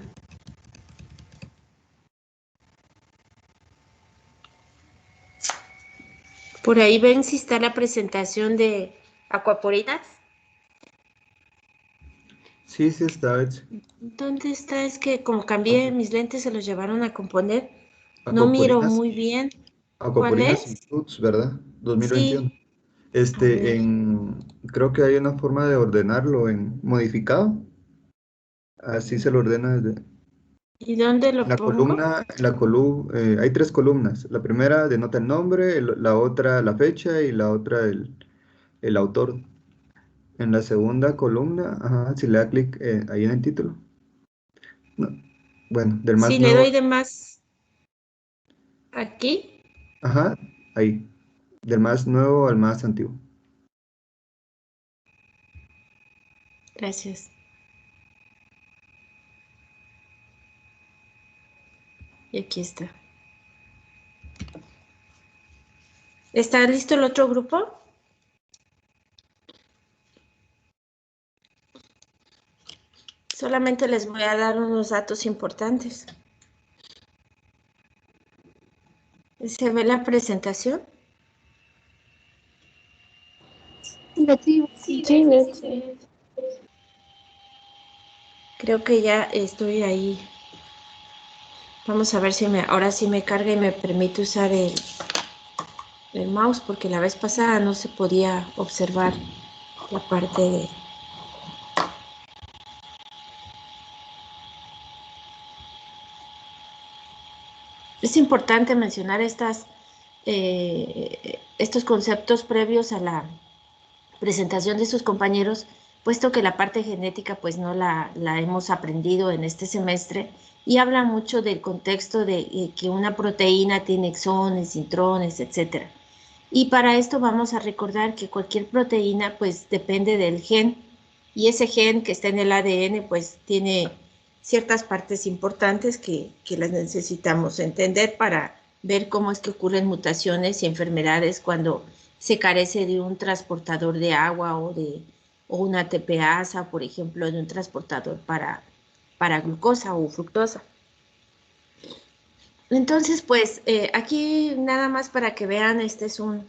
Por ahí ven si está la presentación de acuaporinas. Sí, sí está, Betsy. ¿Dónde está? Es que como cambié mis lentes se los llevaron a componer. No miro Acuaporinas, muy bien. ¿Cuál Acuaporinas es? Institutes, ¿verdad? 2021. Sí. A ver. Creo que hay una forma de ordenarlo en modificado. Así se lo ordena desde ¿Y dónde lo pongo? hay 3 columnas. La primera denota el nombre, la otra la fecha y la otra el autor. En la segunda columna, ajá, si le da clic ahí en el título. No, bueno, del más Si le nuevo, doy de más aquí. ajá, ahí. Del más nuevo al más antiguo. Gracias. Y aquí está. ¿Está listo el otro grupo? Solamente les voy a dar unos datos importantes. ¿Se ve la presentación? Sí, Betsy. Creo que ya estoy ahí. Vamos a ver si ahora sí me carga y me permite usar el mouse, porque la vez pasada no se podía observar la parte de... Es importante mencionar estos conceptos previos a la presentación de sus compañeros, puesto que la parte genética pues no la hemos aprendido en este semestre y habla mucho del contexto de que una proteína tiene exones, intrones, etcétera. Y para esto vamos a recordar que cualquier proteína pues depende del gen y ese gen que está en el ADN pues tiene ciertas partes importantes que las necesitamos entender para ver cómo es que ocurren mutaciones y enfermedades cuando se carece de un transportador de agua o una TPasa, por ejemplo, de un transportador para glucosa o fructosa. Entonces, pues, aquí nada más para que vean, este es una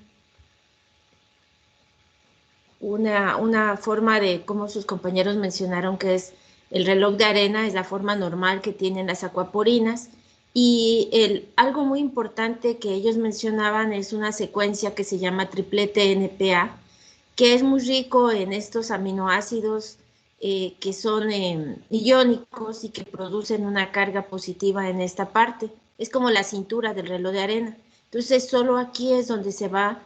forma de cómo sus compañeros mencionaron que es el reloj de arena, es la forma normal que tienen las acuaporinas. Y algo muy importante que ellos mencionaban es una secuencia que se llama triplete NPA, que es muy rico en estos aminoácidos que son iónicos y que producen una carga positiva en esta parte. Es como la cintura del reloj de arena. Entonces, solo aquí es donde se va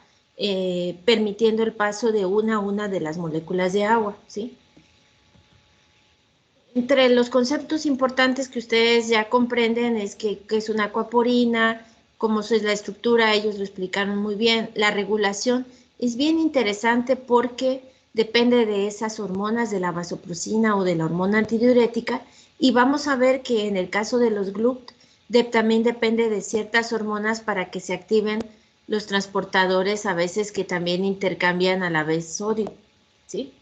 permitiendo el paso de una a una de las moléculas de agua, ¿sí? Entre los conceptos importantes que ustedes ya comprenden es que es una aquaporina, cómo es la estructura, ellos lo explicaron muy bien. La regulación es bien interesante porque depende de esas hormonas, de la vasopresina o de la hormona antidiurética, y vamos a ver que en el caso de los GLUT también depende de ciertas hormonas para que se activen los transportadores, a veces que también intercambian a la vez sodio, ¿sí?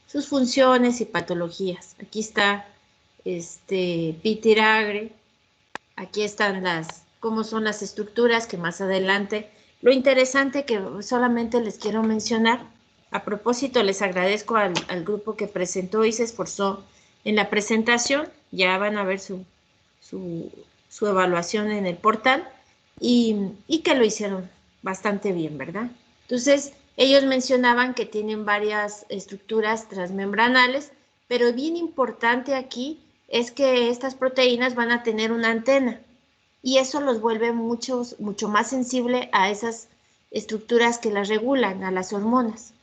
Sus funciones y patologías. Aquí está pitiragre, aquí están cómo son las estructuras, que más adelante. Lo interesante que solamente les quiero mencionar, a propósito les agradezco al grupo que presentó y se esforzó en la presentación, ya van a ver su evaluación en el portal, y que lo hicieron bastante bien, ¿verdad? Entonces, ellos mencionaban que tienen varias estructuras transmembranales, pero bien importante aquí es que estas proteínas van a tener una antena, y eso los vuelve mucho más sensible a esas estructuras que las regulan, a las hormonas.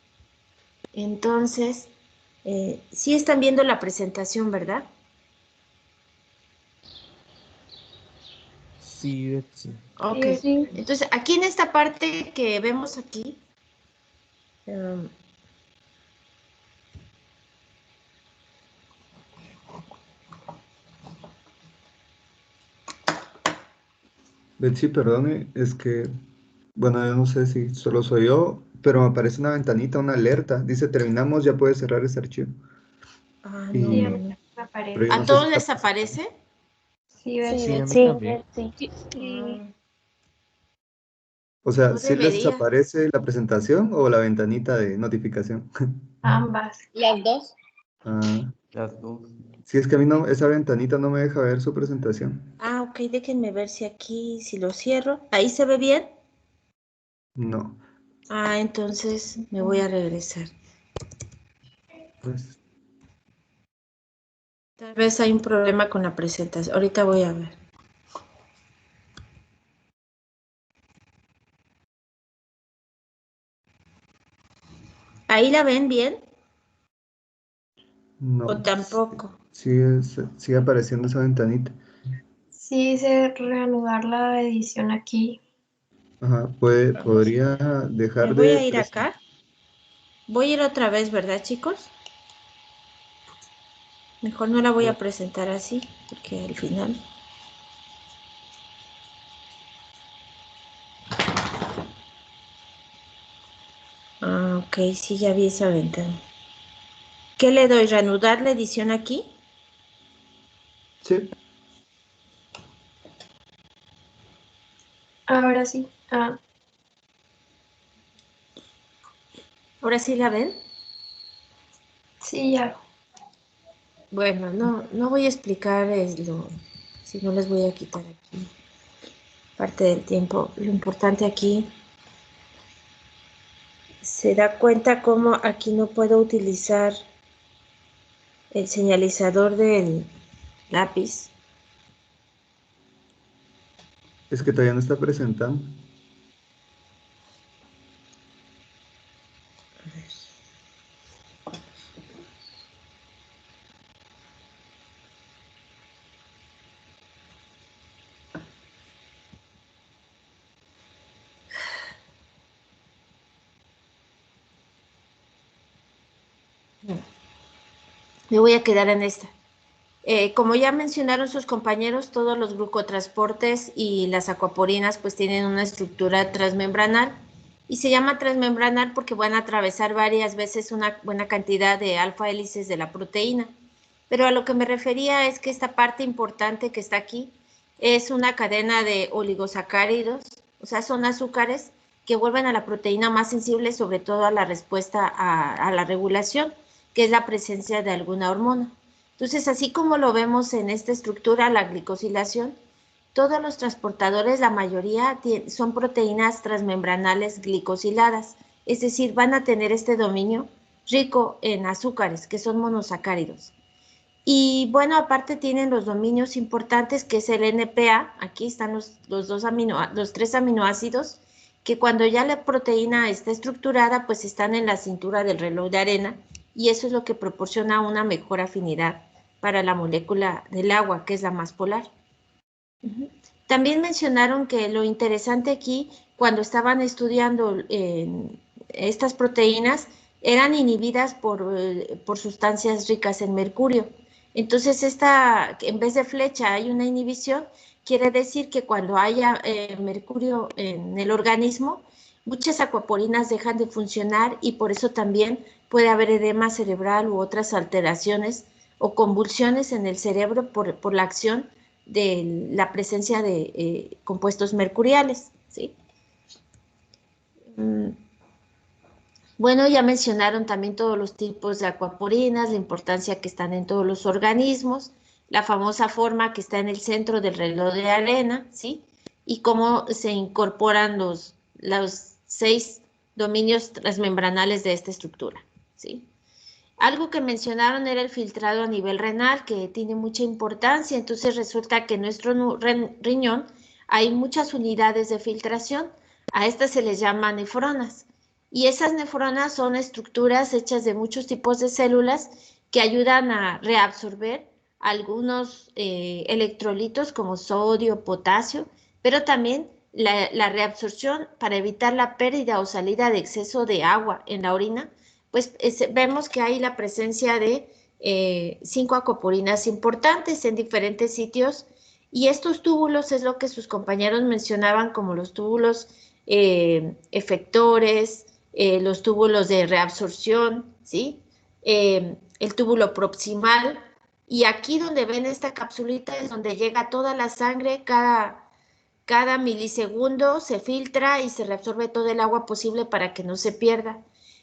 Entonces, sí están viendo la presentación, ¿verdad? Sí, Betsy. Ok, Sí. entonces aquí en esta parte que vemos aquí, Betsy, perdone, es que, bueno, yo no sé si solo soy yo, pero me aparece una ventanita, una alerta. Dice, terminamos, ya puedes cerrar este archivo. no, Sí, a Y, mí no. también me pero aparece. yo ¿A no sé si todos está les presentando. aparece? Sí, Sí, Sí, a mí Betsy. también. Sí. Sí, O sea, No ¿sí les debería. aparece la presentación o la ventanita de notificación? ambas. Las dos. Ah, Las dos. sí, es que a mí no, esa ventanita no me deja ver su presentación. Ok, déjenme ver si aquí, si lo cierro. ¿Ahí se ve bien? No, Entonces me voy a regresar. pues, Tal vez hay un problema con la presentación. Ahorita voy a ver. ¿Ahí la ven bien? ¿O no. tampoco? Sigue apareciendo esa ventanita. Sí, dice reanudar la edición aquí. Ajá, Vamos. podría Me dejar voy de a ir presentar. acá. Voy a ir otra vez, ¿verdad, chicos? Mejor no la voy a presentar así, porque al final... Ok, sí, ya vi esa ventana. ¿Qué le doy? ¿Reanudar la edición aquí? Sí, Ahora sí. ¿Ahora sí la ven? Sí, ya. Bueno, no voy a explicar si no les voy a quitar aquí parte del tiempo. Lo importante aquí, se da cuenta cómo aquí no puedo utilizar el señalizador del lápiz. es que todavía no está presentando. Me voy a quedar en esta. Como ya mencionaron sus compañeros, todos los glucotransportes y las acuaporinas pues tienen una estructura transmembranal, y se llama transmembranal porque van a atravesar varias veces una buena cantidad de alfa hélices de la proteína. Pero a lo que me refería es que esta parte importante que está aquí es una cadena de oligosacáridos, o sea, son azúcares que vuelven a la proteína más sensible, sobre todo a la respuesta a la regulación, que es la presencia de alguna hormona. Entonces, así como lo vemos en esta estructura, la glicosilación, todos los transportadores, la mayoría, son proteínas transmembranales glicosiladas, es decir, van a tener este dominio rico en azúcares, que son monosacáridos. Y bueno, aparte tienen los dominios importantes que es el NPA, aquí están los 3 aminoácidos, que cuando ya la proteína está estructurada, pues están en la cintura del reloj de arena, y eso es lo que proporciona una mejor afinidad para la molécula del agua, que es la más polar. También mencionaron que lo interesante aquí, cuando estaban estudiando estas proteínas, eran inhibidas por sustancias ricas en mercurio. Entonces, en vez de flecha hay una inhibición, quiere decir que cuando haya mercurio en el organismo, muchas acuaporinas dejan de funcionar y por eso también puede haber edema cerebral u otras alteraciones o convulsiones en el cerebro por la acción de la presencia de compuestos mercuriales, ¿sí? Bueno, ya mencionaron también todos los tipos de acuaporinas, la importancia que están en todos los organismos, la famosa forma que está en el centro del reloj de arena, ¿sí? Y cómo se incorporan los 6 dominios transmembranales de esta estructura, ¿sí? Algo que mencionaron era el filtrado a nivel renal, que tiene mucha importancia. Entonces resulta que en nuestro riñón hay muchas unidades de filtración. A estas se les llama nefronas. Y esas nefronas son estructuras hechas de muchos tipos de células que ayudan a reabsorber algunos electrolitos como sodio, potasio, pero también la reabsorción para evitar la pérdida o salida de exceso de agua en la orina, pues vemos que hay la presencia de 5 acuaporinas importantes en diferentes sitios, y estos túbulos es lo que sus compañeros mencionaban como los túbulos efectores, los túbulos de reabsorción, ¿sí? El túbulo proximal, y aquí donde ven esta capsulita es donde llega toda la sangre, cada milisegundo se filtra y se reabsorbe todo el agua posible para que no se pierda.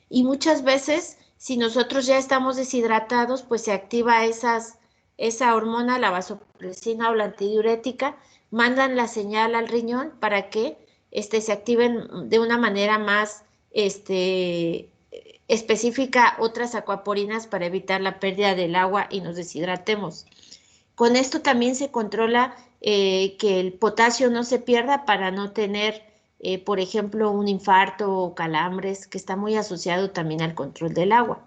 Y muchas veces, si nosotros ya estamos deshidratados, pues se activa esa hormona, la vasopresina o la antidiurética, mandan la señal al riñón para que se activen de una manera más específica otras acuaporinas para evitar la pérdida del agua y nos deshidratemos. Con esto también se controla que el potasio no se pierda para no tener, por ejemplo, un infarto o calambres, que está muy asociado también al control del agua.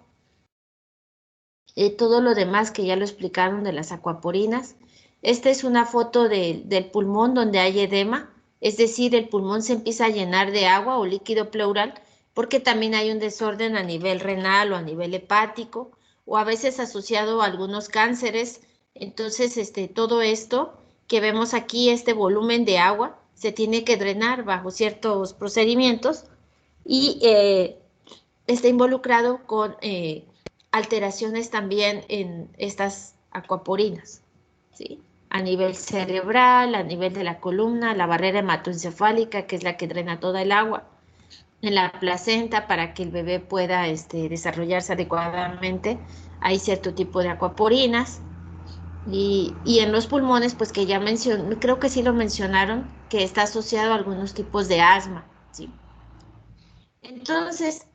Todo lo demás que ya lo explicaron de las acuaporinas. Esta es una foto del pulmón donde hay edema, es decir, el pulmón se empieza a llenar de agua o líquido pleural, porque también hay un desorden a nivel renal o a nivel hepático, o a veces asociado a algunos cánceres. Entonces, todo esto que vemos aquí, este volumen de agua, se tiene que drenar bajo ciertos procedimientos y está involucrado con alteraciones también en estas acuaporinas, ¿sí? A nivel cerebral, a nivel de la columna, la barrera hematoencefálica, que es la que drena toda el agua, en la placenta para que el bebé pueda desarrollarse adecuadamente. Hay cierto tipo de acuaporinas. Y en los pulmones, pues que ya mencioné, creo que sí lo mencionaron, que está asociado a algunos tipos de asma, ¿sí? Entonces,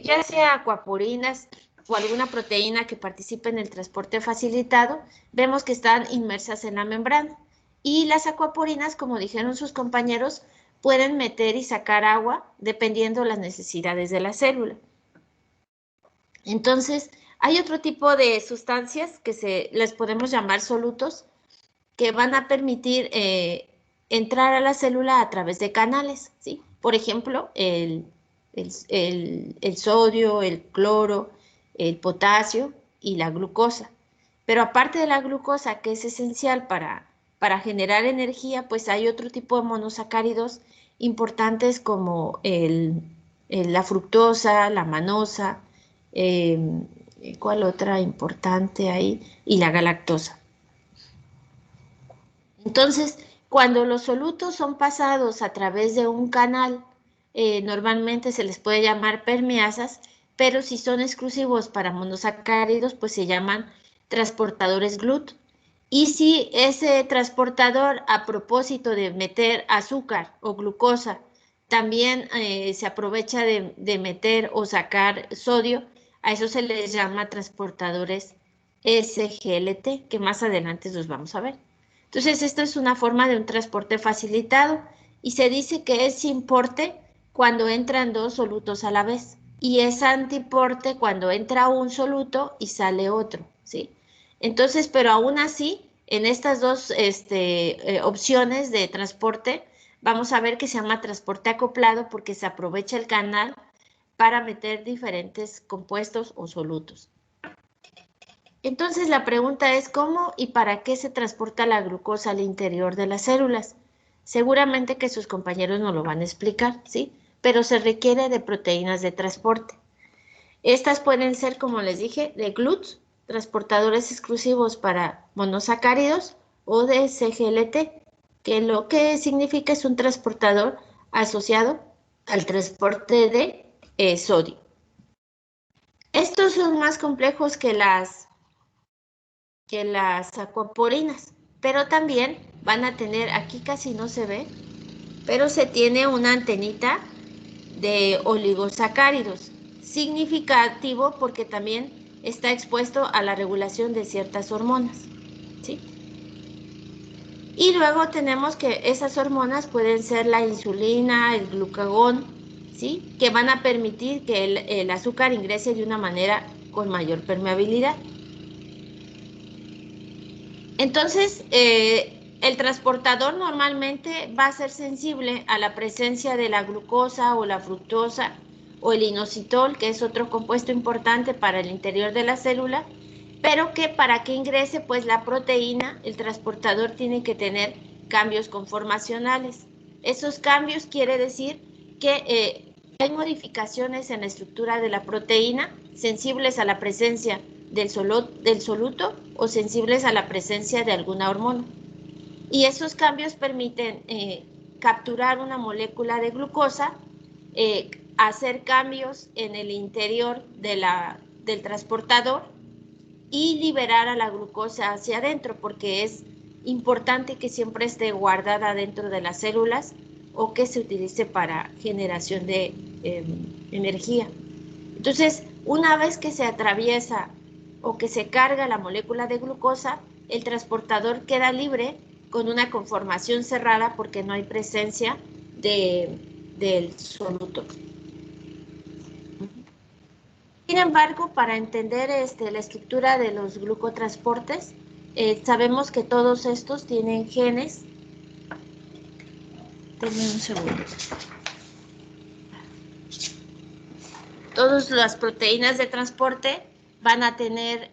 ya sea acuaporinas o alguna proteína que participe en el transporte facilitado, vemos que están inmersas en la membrana. Y las acuaporinas, como dijeron sus compañeros, pueden meter y sacar agua dependiendo las necesidades de la célula. Entonces, hay otro tipo de sustancias que les podemos llamar solutos, que van a permitir entrar a la célula a través de canales, ¿sí? Por ejemplo, el sodio, el cloro, el potasio y la glucosa. Pero aparte de la glucosa, que es esencial para generar energía, pues hay otro tipo de monosacáridos importantes como la fructosa, la manosa, ¿cuál otra importante ahí? Y la galactosa. Entonces, cuando los solutos son pasados a través de un canal, normalmente se les puede llamar permeasas, pero si son exclusivos para monosacáridos, pues se llaman transportadores GLUT. Y si ese transportador, a propósito de meter azúcar o glucosa, también se aprovecha de meter o sacar sodio, a eso se les llama transportadores SGLT, que más adelante los vamos a ver. Entonces, esto es una forma de un transporte facilitado y se dice que es importe cuando entran dos solutos a la vez y es antiporte cuando entra un soluto y sale otro, ¿sí? Entonces, pero aún así, en estas dos opciones de transporte, vamos a ver que se llama transporte acoplado porque se aprovecha el canal para meter diferentes compuestos o solutos. Entonces la pregunta es ¿cómo y para qué se transporta la glucosa al interior de las células? Seguramente que sus compañeros nos lo van a explicar, ¿sí? Pero se requiere de proteínas de transporte. Estas pueden ser, como les dije, de GLUTs, transportadores exclusivos para monosacáridos, o de CGLT, que lo que significa es un transportador asociado al transporte de sodio. Estos son más complejos que las acuaporinas, pero también van a tener, aquí casi no se ve, pero se tiene una antenita de oligosacáridos, significativo porque también está expuesto a la regulación de ciertas hormonas, ¿sí? Y luego tenemos que esas hormonas pueden ser la insulina, el glucagón, ¿sí? Que van a permitir que el azúcar ingrese de una manera con mayor permeabilidad. Entonces, el transportador normalmente va a ser sensible a la presencia de la glucosa o la fructosa o el inositol, que es otro compuesto importante para el interior de la célula, pero que para que ingrese pues la proteína, el transportador tiene que tener cambios conformacionales. Esos cambios quiere decir que hay modificaciones en la estructura de la proteína sensibles a la presencia del soluto o sensibles a la presencia de alguna hormona. Y esos cambios permiten capturar una molécula de glucosa, hacer cambios en el interior del transportador y liberar a la glucosa hacia adentro, porque es importante que siempre esté guardada dentro de las células o que se utilice para generación de energía. Entonces, una vez que se atraviesa o que se carga la molécula de glucosa, el transportador queda libre con una conformación cerrada porque no hay presencia del soluto. Sin embargo, para entender la estructura de los glucotransportes, sabemos que todos estos tienen genes. Denme un segundo. Todas las proteínas de transporte van a tener,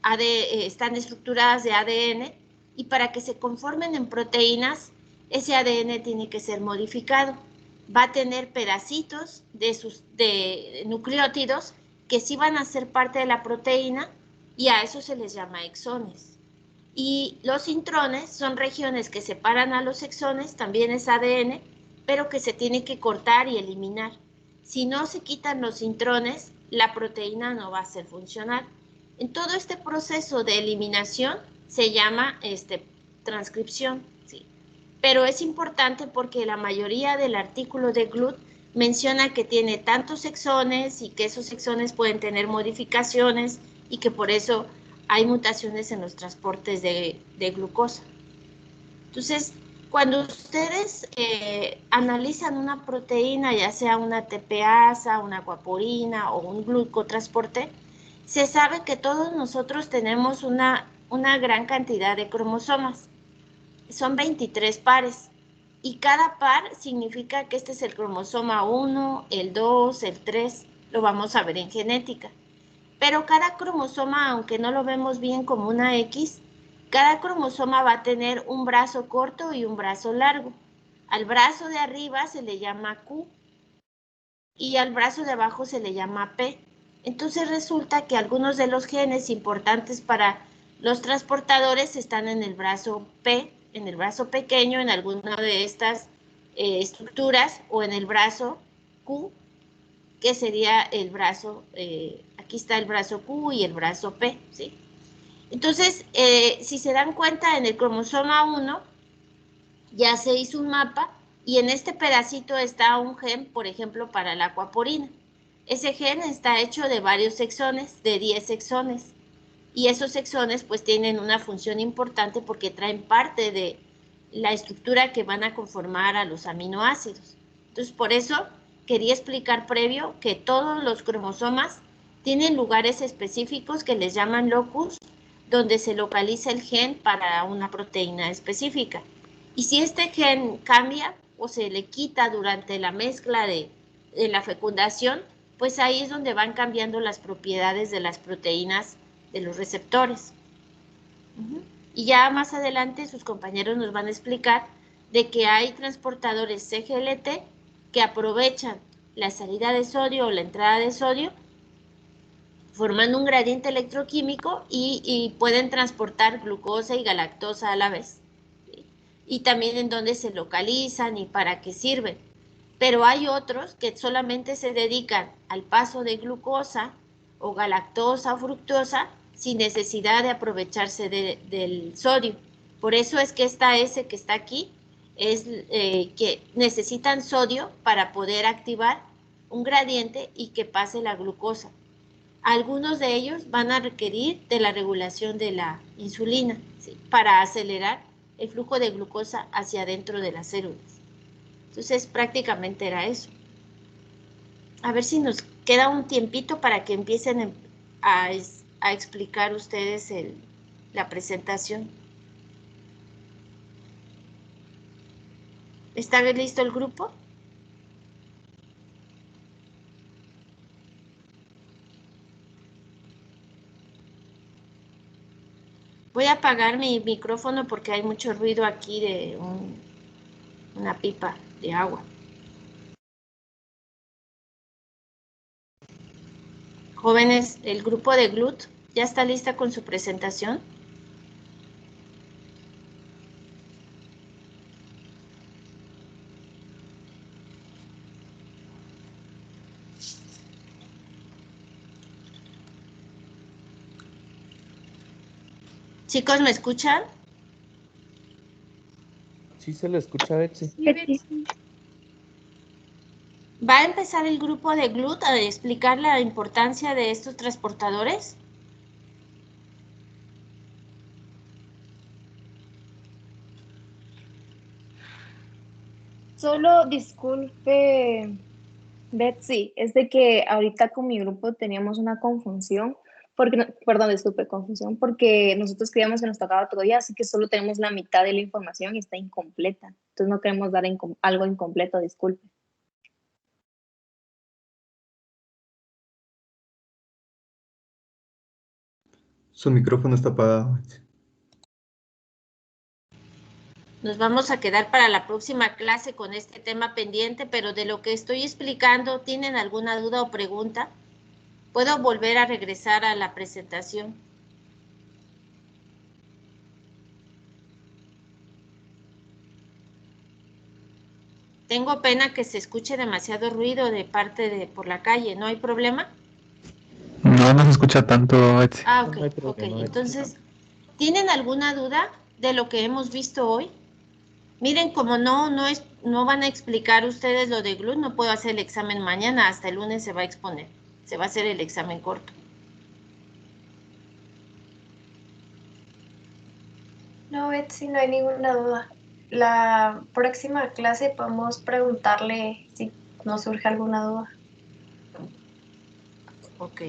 están estructuradas de ADN y para que se conformen en proteínas, ese ADN tiene que ser modificado. Va a tener pedacitos de nucleótidos que sí van a ser parte de la proteína y a eso se les llama exones. Y los intrones son regiones que separan a los exones, también es ADN, pero que se tiene que cortar y eliminar. Si no se quitan los intrones, la proteína no va a ser funcional. En todo este proceso de eliminación se llama transcripción, ¿sí? Pero es importante porque la mayoría del artículo de GLUT menciona que tiene tantos exones y que esos exones pueden tener modificaciones y que por eso hay mutaciones en los transportes de glucosa. Entonces, cuando ustedes analizan una proteína, ya sea una TPasa, una acuaporina o un glucotransporte, se sabe que todos nosotros tenemos una gran cantidad de cromosomas. Son 23 pares y cada par significa que este es el cromosoma 1, el 2, el 3, lo vamos a ver en genética. Pero cada cromosoma, aunque no lo vemos bien como una X, cada cromosoma va a tener un brazo corto y un brazo largo. Al brazo de arriba se le llama Q y al brazo de abajo se le llama P. Entonces resulta que algunos de los genes importantes para los transportadores están en el brazo P, en el brazo pequeño, en alguna de estas estructuras, o en el brazo Q, que sería el brazo, aquí está el brazo Q y el brazo P, ¿sí? Entonces, si se dan cuenta, en el cromosoma 1 ya se hizo un mapa y en este pedacito está un gen, por ejemplo, para la acuaporina. Ese gen está hecho de varios exones, de 10 exones. Y esos exones pues tienen una función importante porque traen parte de la estructura que van a conformar a los aminoácidos. Entonces, por eso quería explicar previo que todos los cromosomas tienen lugares específicos que les llaman locus, donde se localiza el gen para una proteína específica. Y si este gen cambia o se le quita durante la mezcla de la fecundación, pues ahí es donde van cambiando las propiedades de las proteínas de los receptores. Y ya más adelante sus compañeros nos van a explicar de que hay transportadores CGLT que aprovechan la salida de sodio o la entrada de sodio, formando un gradiente electroquímico y pueden transportar glucosa y galactosa a la vez. Y también en dónde se localizan y para qué sirven. Pero hay otros que solamente se dedican al paso de glucosa o galactosa o fructosa sin necesidad de aprovecharse del sodio. Por eso es que esta S que está aquí es que necesitan sodio para poder activar un gradiente y que pase la glucosa. Algunos de ellos van a requerir de la regulación de la insulina, ¿sí?, para acelerar el flujo de glucosa hacia adentro de las células. Entonces, prácticamente era eso. A ver si nos queda un tiempito para que empiecen a explicar ustedes la presentación. ¿Está listo el grupo? Voy a apagar mi micrófono porque hay mucho ruido aquí de una pipa de agua. Jóvenes, el grupo de GLUT ya está lista con su presentación. Chicos, ¿me escuchan? Sí se le escucha, Betsy. ¿Va a empezar el grupo de GLUT a explicar la importancia de estos transportadores? Solo disculpe, Betsy, es de que ahorita con mi grupo teníamos una confusión, porque, perdón, disculpe, confusión, porque nosotros creíamos que nos tocaba otro día, así que solo tenemos la mitad de la información y está incompleta. Entonces no queremos dar algo incompleto, disculpe. Su micrófono está apagado. Nos vamos a quedar para la próxima clase con este tema pendiente, pero de lo que estoy explicando, ¿tienen alguna duda o pregunta? ¿Puedo volver a regresar a la presentación? Tengo pena que se escuche demasiado ruido de parte por la calle, ¿no hay problema? No se escucha tanto, Betsy. Ah, ok. Entonces, ¿tienen alguna duda de lo que hemos visto hoy? Miren, como no van a explicar ustedes lo de GLUT, no puedo hacer el examen mañana, hasta el lunes se va a exponer. Se va a hacer el examen corto. No, Betsy, no hay ninguna duda. La próxima clase podemos preguntarle si nos surge alguna duda. Ok.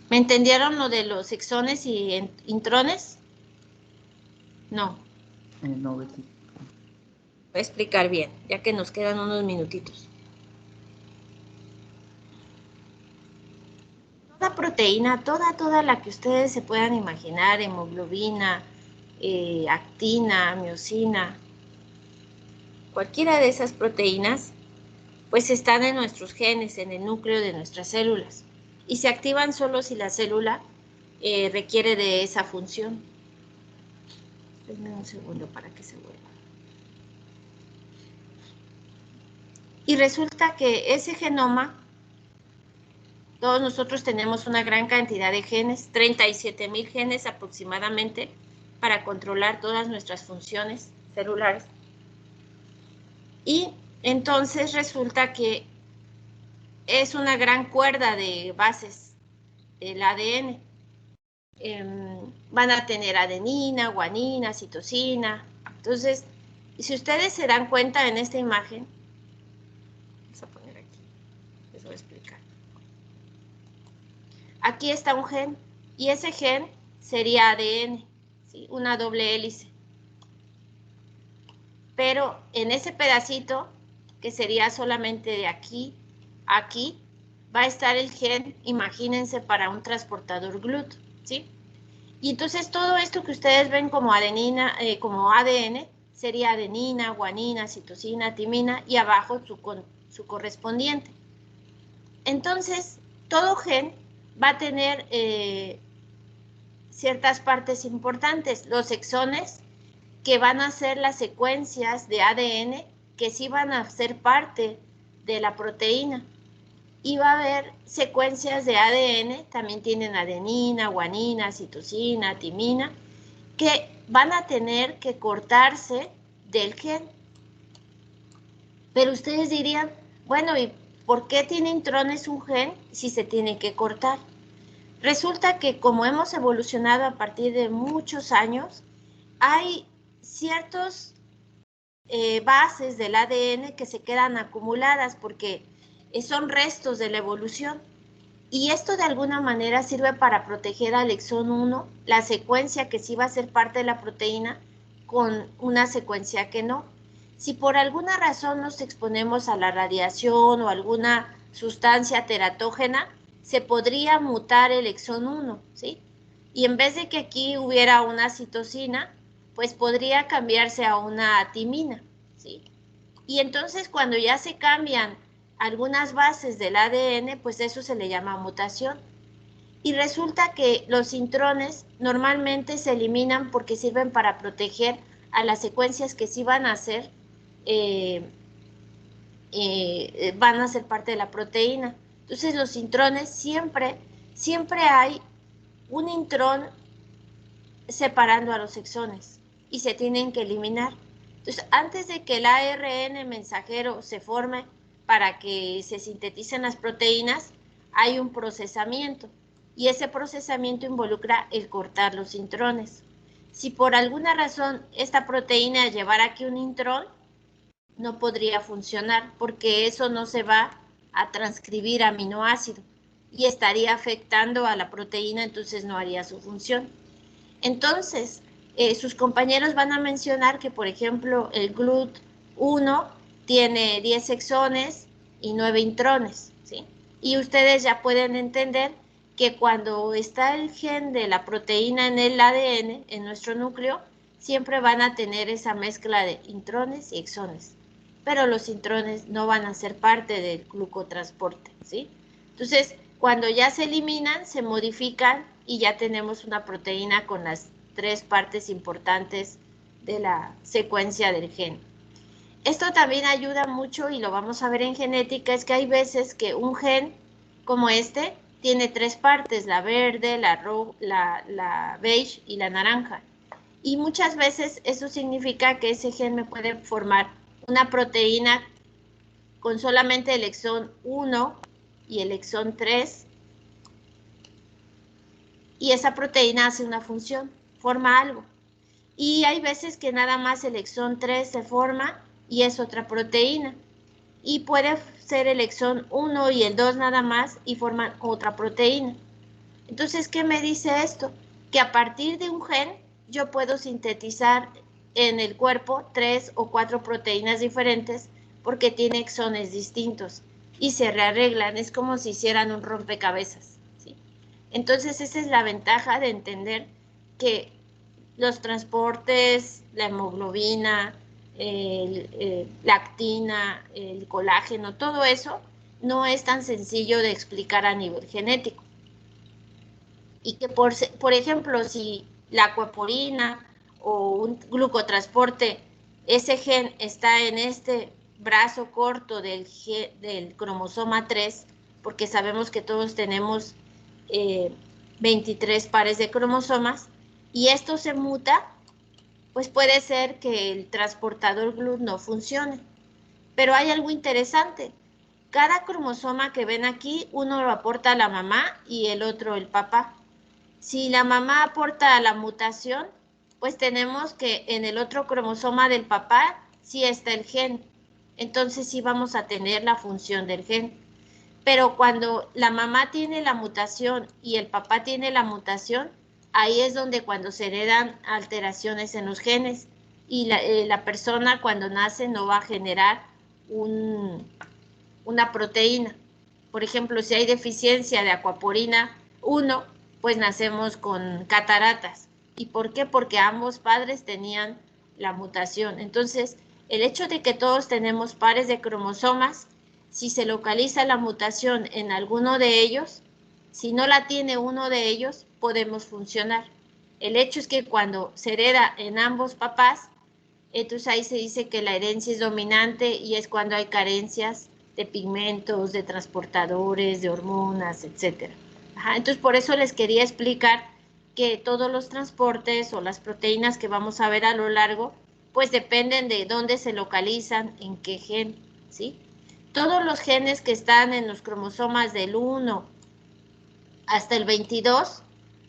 ¿Me entendieron lo de los exones y intrones? No. No, Betsy. Voy a explicar bien, ya que nos quedan unos minutitos. Toda proteína, toda la que ustedes se puedan imaginar, hemoglobina, actina, miosina, cualquiera de esas proteínas, pues están en nuestros genes, en el núcleo de nuestras células, y se activan solo si la célula requiere de esa función. Denme un segundo para que se vuelva. Y resulta que ese genoma, todos nosotros tenemos una gran cantidad de genes, 37,000 genes aproximadamente, para controlar todas nuestras funciones celulares. Y entonces resulta que es una gran cuerda de bases, el ADN. van a tener adenina, guanina, citosina. Entonces, si ustedes se dan cuenta en esta imagen, vamos a poner aquí, les voy a explicar. Aquí está un gen, y ese gen sería ADN, ¿sí? Una doble hélice. Pero en ese pedacito, que sería solamente de aquí a aquí, va a estar el gen, imagínense, para un transportador GLUT, ¿sí? Y entonces todo esto que ustedes ven como adenina, como ADN, sería adenina, guanina, citosina, timina, y abajo su correspondiente. Entonces, todo gen va a tener ciertas partes importantes, los exones, que van a ser las secuencias de ADN que sí van a ser parte de la proteína. Y va a haber secuencias de ADN, también tienen adenina, guanina, citosina, timina, que van a tener que cortarse del gen. Pero ustedes dirían, bueno, ¿y por qué tiene intrones un gen si se tiene que cortar? Resulta que como hemos evolucionado a partir de muchos años, hay ciertos bases del ADN que se quedan acumuladas porque son restos de la evolución. Y esto de alguna manera sirve para proteger al exón 1, la secuencia que sí va a ser parte de la proteína, con una secuencia que no. Si por alguna razón nos exponemos a la radiación o alguna sustancia teratógena, se podría mutar el exón 1, ¿sí? Y en vez de que aquí hubiera una citosina, pues podría cambiarse a una timina, ¿sí? Y entonces cuando ya se cambian algunas bases del ADN, pues eso se le llama mutación. Y resulta que los intrones normalmente se eliminan porque sirven para proteger a las secuencias que sí van a ser, van a ser parte de la proteína. Entonces los intrones siempre hay un intrón separando a los exones y se tienen que eliminar. Entonces, antes de que el ARN mensajero se forme para que se sinteticen las proteínas, hay un procesamiento y ese procesamiento involucra el cortar los intrones. Si por alguna razón esta proteína llevara aquí un intrón, no podría funcionar porque eso no se va a transcribir aminoácido y estaría afectando a la proteína, entonces no haría su función. Entonces, sus compañeros van a mencionar que, por ejemplo, el GLUT1 tiene 10 exones y 9 intrones, ¿sí? Y ustedes ya pueden entender que cuando está el gen de la proteína en el ADN, en nuestro núcleo, siempre van a tener esa mezcla de intrones y exones. Pero los intrones no van a ser parte del glucotransporte, ¿sí? Entonces, cuando ya se eliminan, se modifican y ya tenemos una proteína con las 3 partes importantes de la secuencia del gen. Esto también ayuda mucho y lo vamos a ver en genética, es que hay veces que un gen como este tiene 3 partes, la verde, la beige y la naranja. Y muchas veces eso significa que ese gen me puede formar una proteína con solamente el exón 1 y el exón 3, y esa proteína hace una función, forma algo. Y hay veces que nada más el exón 3 se forma y es otra proteína. Y puede ser el exón 1 y el 2 nada más y forman otra proteína. Entonces, ¿qué me dice esto? Que a partir de un gen yo puedo sintetizar en el cuerpo 3 o 4 proteínas diferentes porque tiene exones distintos y se rearreglan. Es como si hicieran un rompecabezas, ¿sí? Entonces, esa es la ventaja de entender que los transportes, la hemoglobina, la actina, el colágeno, todo eso no es tan sencillo de explicar a nivel genético. Y que, por ejemplo, si la aquaporina o un glucotransporte, ese gen está en este brazo corto del cromosoma 3, porque sabemos que todos tenemos 23 pares de cromosomas, y esto se muta, pues puede ser que el transportador GLUT no funcione. Pero hay algo interesante. Cada cromosoma que ven aquí, uno lo aporta la mamá y el otro el papá. si la mamá aporta la mutación, pues tenemos que en el otro cromosoma del papá sí está el gen. Entonces sí vamos a tener la función del gen. Pero cuando la mamá tiene la mutación y el papá tiene la mutación, ahí es donde cuando se heredan alteraciones en los genes y la persona cuando nace no va a generar una proteína. Por ejemplo, si hay deficiencia de aquaporina 1, pues nacemos con cataratas. ¿Y por qué? Porque ambos padres tenían la mutación. Entonces, el hecho de que todos tenemos pares de cromosomas, si se localiza la mutación en alguno de ellos, si no la tiene uno de ellos, podemos funcionar. El hecho es que cuando se hereda en ambos papás, entonces ahí se dice que la herencia es dominante y es cuando hay carencias de pigmentos, de transportadores, de hormonas, etc. Entonces por eso les quería explicar que todos los transportes o las proteínas que vamos a ver a lo largo, pues dependen de dónde se localizan, en qué gen, ¿sí? Todos los genes que están en los cromosomas del 1 hasta el 22,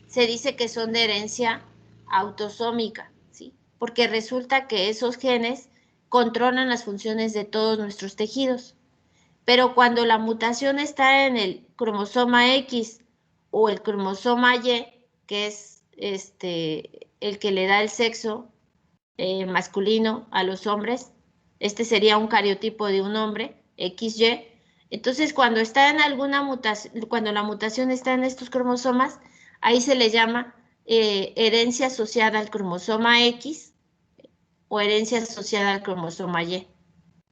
se dice que son de herencia autosómica, ¿sí? Porque resulta que esos genes controlan las funciones de todos nuestros tejidos. Pero cuando la mutación está en el cromosoma X o el cromosoma Y, que es el que le da el sexo masculino a los hombres, este sería un cariotipo de un hombre, XY. Entonces, cuando está en alguna mutación, cuando la mutación está en estos cromosomas, ahí se le llama herencia asociada al cromosoma X o herencia asociada al cromosoma Y.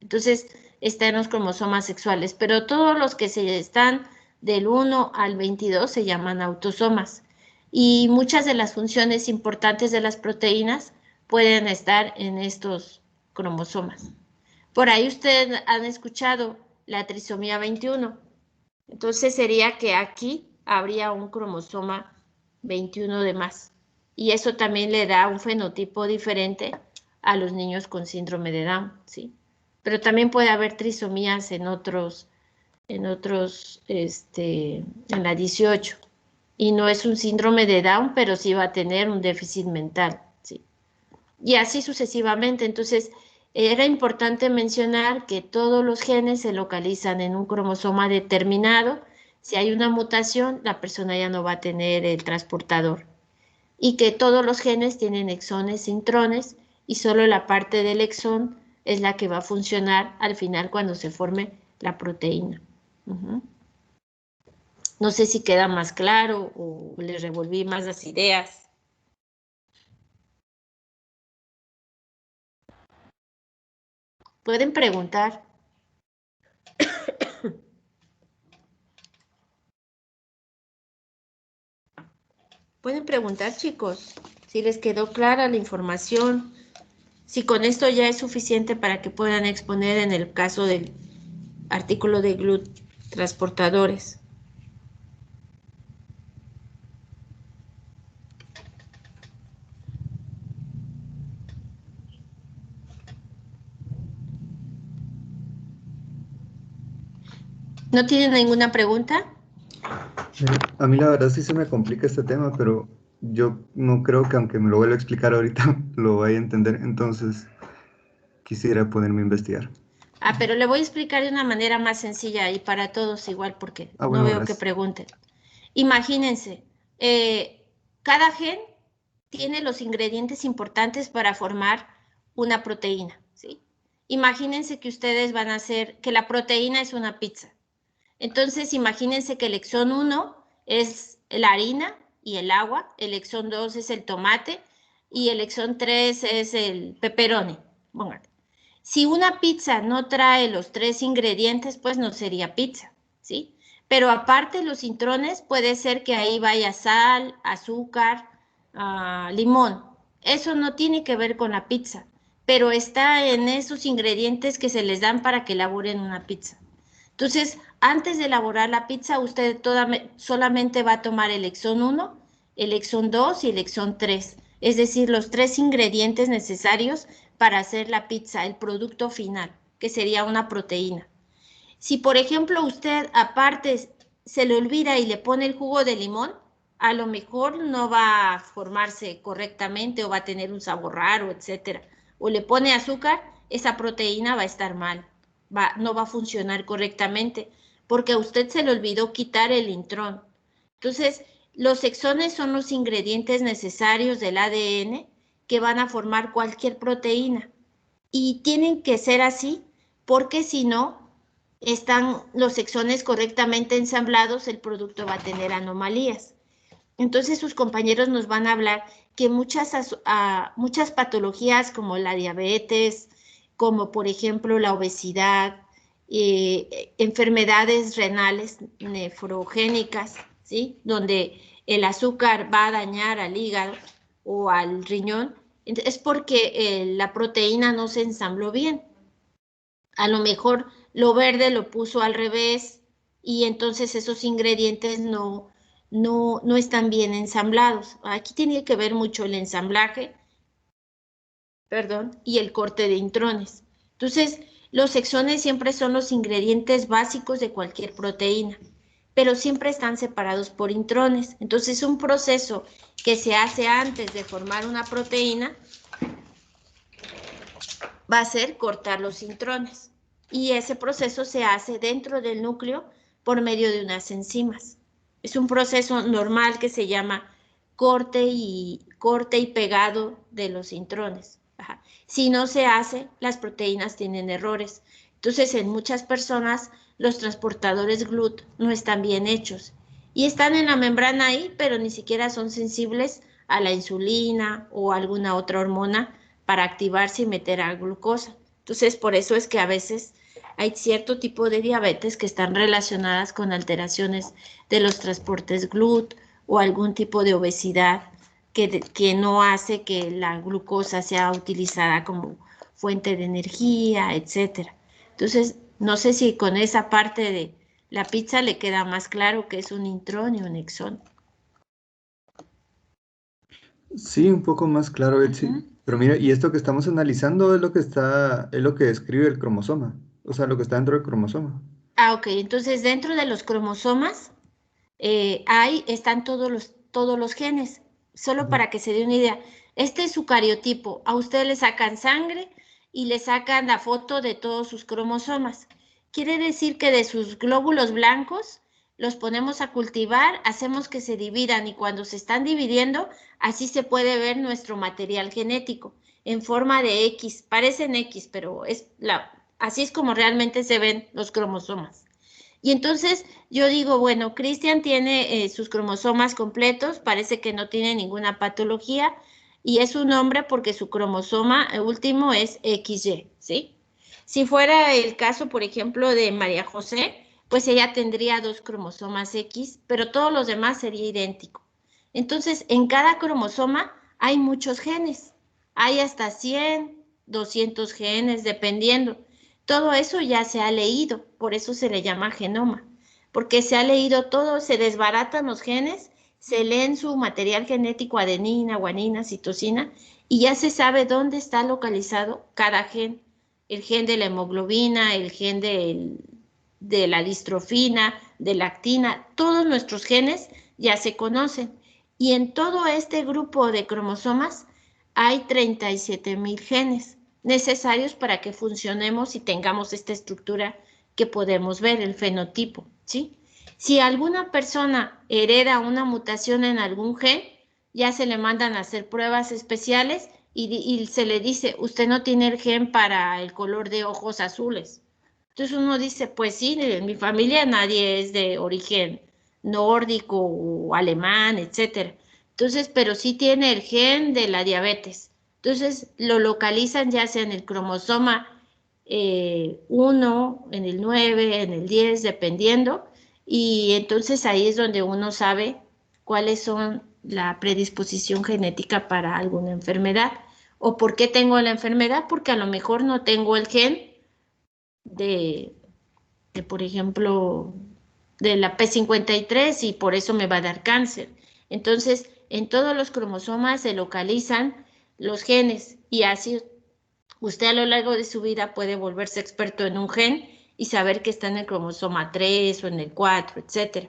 Entonces, está en los cromosomas sexuales, pero todos los que se están del 1 al 22 se llaman autosomas. Y muchas de las funciones importantes de las proteínas pueden estar en estos cromosomas. Por ahí ustedes han escuchado la trisomía 21. Entonces sería que aquí habría un cromosoma 21 de más. Y eso también le da un fenotipo diferente a los niños con síndrome de Down, ¿sí? Pero también puede haber trisomías en la 18. Y no es un síndrome de Down, pero sí va a tener un déficit mental, ¿sí? Y así sucesivamente. Entonces, era importante mencionar que todos los genes se localizan en un cromosoma determinado. Si hay una mutación, la persona ya no va a tener el transportador. Y que todos los genes tienen exones e intrones y solo la parte del exón es la que va a funcionar al final cuando se forme la proteína. No sé si queda más claro o les revolví más las ideas. Pueden preguntar. Pueden preguntar, chicos, si les quedó clara la información, si con esto ya es suficiente para que puedan exponer en el caso del artículo de GLUT transportadores. ¿No tienen ninguna pregunta? A mí la verdad sí se me complica este tema, pero yo no creo que aunque me lo vuelva a explicar ahorita, lo vaya a entender, entonces quisiera ponerme a investigar. Pero le voy a explicar de una manera más sencilla y para todos igual, porque bueno, no veo gracias. que pregunten. Imagínense, cada gen tiene los ingredientes importantes para formar una proteína, ¿sí? Imagínense que ustedes van a hacer, que la proteína es una pizza. Entonces, imagínense que el exón 1 es la harina y el agua, el exón 2 es el tomate y el exón 3 es el pepperoni. Bueno, si una pizza no trae los 3 ingredientes, pues no sería pizza, ¿sí? Pero aparte los intrones, puede ser que ahí vaya sal, azúcar, limón. Eso no tiene que ver con la pizza, pero está en esos ingredientes que se les dan para que elaboren una pizza. Entonces, antes de elaborar la pizza, usted solamente va a tomar el exón 1, el exón 2 y el exón 3, es decir, los 3 ingredientes necesarios para hacer la pizza, el producto final, que sería una proteína. Si, por ejemplo, usted aparte se le olvida y le pone el jugo de limón, a lo mejor no va a formarse correctamente o va a tener un sabor raro, etcétera. O le pone azúcar, esa proteína va a estar mal, no va a funcionar correctamente, porque a usted se le olvidó quitar el intrón. Entonces, los exones son los ingredientes necesarios del ADN que van a formar cualquier proteína. Y tienen que ser así, porque si no están los exones correctamente ensamblados, el producto va a tener anomalías. Entonces sus compañeros nos van a hablar que muchas patologías como la diabetes, como por ejemplo la obesidad, enfermedades renales nefrogénicas, ¿sí? Donde el azúcar va a dañar al hígado o al riñón, es porque la proteína no se ensambló bien. A lo mejor lo verde lo puso al revés y entonces esos ingredientes no están bien ensamblados. Aquí tiene que ver mucho el ensamblaje, y el corte de intrones. Entonces, los exones siempre son los ingredientes básicos de cualquier proteína, pero siempre están separados por intrones. Entonces, un proceso que se hace antes de formar una proteína va a ser cortar los intrones. Y ese proceso se hace dentro del núcleo por medio de unas enzimas. Es un proceso normal que se llama corte y pegado de los intrones. Ajá. Si no se hace, las proteínas tienen errores. Entonces, en muchas personas, los transportadores GLUT no están bien hechos. Y están en la membrana ahí, pero ni siquiera son sensibles a la insulina o alguna otra hormona para activarse y meter a glucosa. Entonces, por eso es que a veces hay cierto tipo de diabetes que están relacionadas con alteraciones de los transportes GLUT o algún tipo de obesidad que no hace que la glucosa sea utilizada como fuente de energía, etcétera. Entonces, no sé si con esa parte de la pizza le queda más claro que es un intrón y un exón. Sí, un poco más claro, Betsy. Pero mira, y esto que estamos analizando es lo que describe el cromosoma, o sea, lo que está dentro del cromosoma. Ok, entonces dentro de los cromosomas están todos los genes, solo para que se dé una idea. Este es su cariotipo, a usted le sacan sangre y le sacan la foto de todos sus cromosomas. Quiere decir que de sus glóbulos blancos los ponemos a cultivar, hacemos que se dividan y cuando se están dividiendo, así se puede ver nuestro material genético en forma de X. Parecen X, pero así es como realmente se ven los cromosomas. Y entonces yo digo, bueno, Cristian tiene sus cromosomas completos, parece que no tiene ninguna patología y es un hombre porque su cromosoma último es XY, ¿sí? Si fuera el caso, por ejemplo, de María José, pues ella tendría 2 cromosomas X, pero todos los demás sería idéntico. Entonces, en cada cromosoma hay muchos genes, hay hasta 100, 200 genes, dependiendo. Todo eso ya se ha leído, por eso se le llama genoma, porque se ha leído todo, se desbaratan los genes, se leen su material genético, adenina, guanina, citosina, y ya se sabe dónde está localizado cada gen. El gen de la hemoglobina, el gen de la distrofina, de la actina, todos nuestros genes ya se conocen. Y en todo este grupo de cromosomas hay 37,000 genes necesarios para que funcionemos y tengamos esta estructura que podemos ver, el fenotipo, ¿sí? Si alguna persona hereda una mutación en algún gen, ya se le mandan a hacer pruebas especiales y se le dice, usted no tiene el gen para el color de ojos azules. Entonces uno dice, pues sí, en mi familia nadie es de origen nórdico o alemán, etcétera. Entonces, pero sí tiene el gen de la diabetes. Entonces lo localizan ya sea en el cromosoma 1, en el 9, en el 10, dependiendo. Y entonces ahí es donde uno sabe cuáles son la predisposición genética para alguna enfermedad. ¿O por qué tengo la enfermedad? Porque a lo mejor no tengo el gen de por ejemplo, de la P53 y por eso me va a dar cáncer. Entonces, en todos los cromosomas se localizan los genes y así usted a lo largo de su vida puede volverse experto en un gen y saber que está en el cromosoma 3 o en el 4, etcétera.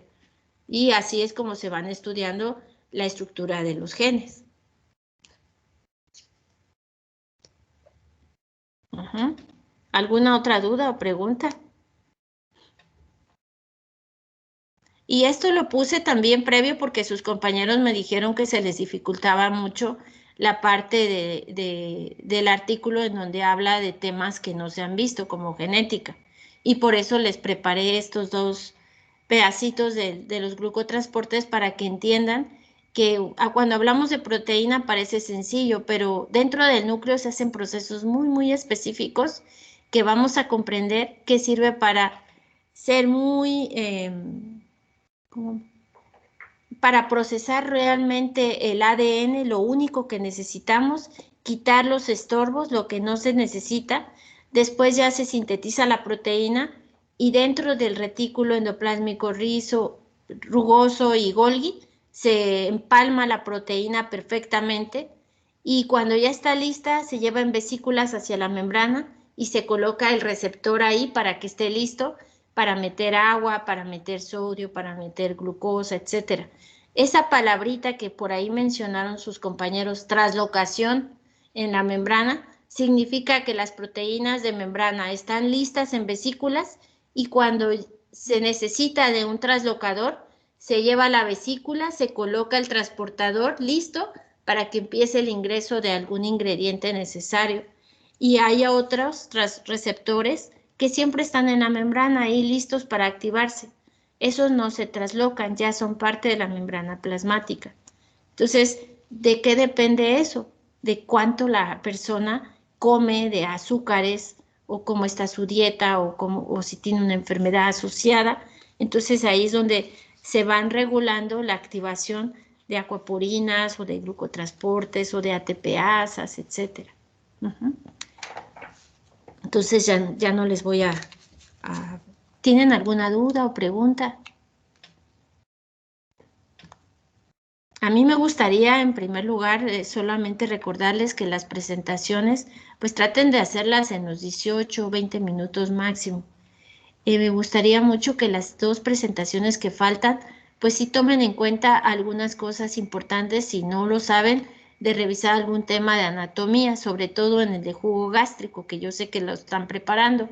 Y así es como se van estudiando la estructura de los genes. ¿Alguna otra duda o pregunta? Y esto lo puse también previo porque sus compañeros me dijeron que se les dificultaba mucho la parte del artículo en donde habla de temas que no se han visto, como genética. Y por eso les preparé estos dos pedacitos de los glucotransportes para que entiendan que cuando hablamos de proteína parece sencillo, pero dentro del núcleo se hacen procesos muy, muy específicos que vamos a comprender que sirve para ser muy... para procesar realmente el ADN, lo único que necesitamos, quitar los estorbos, lo que no se necesita, después ya se sintetiza la proteína y dentro del retículo endoplásmico rugoso y Golgi se empalma la proteína perfectamente y cuando ya está lista se lleva en vesículas hacia la membrana y se coloca el receptor ahí para que esté listo para meter agua, para meter sodio, para meter glucosa, etcétera. Esa palabrita que por ahí mencionaron sus compañeros, traslocación en la membrana, significa que las proteínas de membrana están listas en vesículas y cuando se necesita de un traslocador, se lleva a la vesícula, se coloca el transportador listo para que empiece el ingreso de algún ingrediente necesario. Y hay otros receptores que siempre están en la membrana ahí listos para activarse. Esos no se traslocan, ya son parte de la membrana plasmática. Entonces, ¿de qué depende eso? De cuánto la persona come de azúcares o cómo está su dieta o si tiene una enfermedad asociada. Entonces, ahí es donde se van regulando la activación de acuaporinas o de glucotransportes o de ATPasas, etc. Entonces ya no les voy a... ¿Tienen alguna duda o pregunta? A mí me gustaría, en primer lugar, solamente recordarles que las presentaciones, pues traten de hacerlas en los 18 o 20 minutos máximo. Me gustaría mucho que las dos presentaciones que faltan, pues sí tomen en cuenta algunas cosas importantes, si no lo saben, de revisar algún tema de anatomía, sobre todo en el de jugo gástrico, que yo sé que lo están preparando.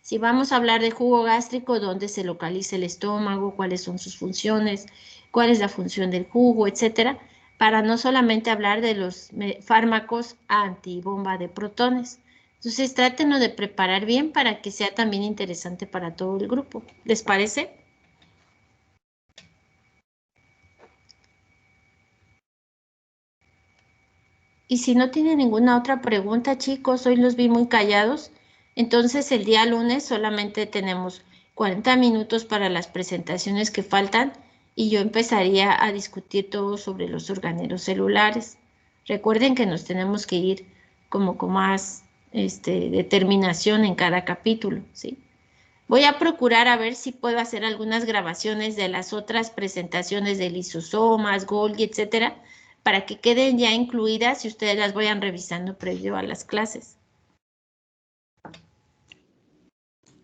Si vamos a hablar de jugo gástrico, dónde se localiza el estómago, cuáles son sus funciones, cuál es la función del jugo, etcétera, para no solamente hablar de los fármacos antibomba de protones. Entonces, trátenlo de preparar bien para que sea también interesante para todo el grupo. ¿Les parece? Y si no tienen ninguna otra pregunta, chicos, hoy los vi muy callados. Entonces, el día lunes solamente tenemos 40 minutos para las presentaciones que faltan y yo empezaría a discutir todo sobre los organelos celulares. Recuerden que nos tenemos que ir como con más determinación en cada capítulo, ¿sí? Voy a procurar a ver si puedo hacer algunas grabaciones de las otras presentaciones de lisosomas, Golgi, etcétera, para que queden ya incluidas y ustedes las vayan revisando previo a las clases.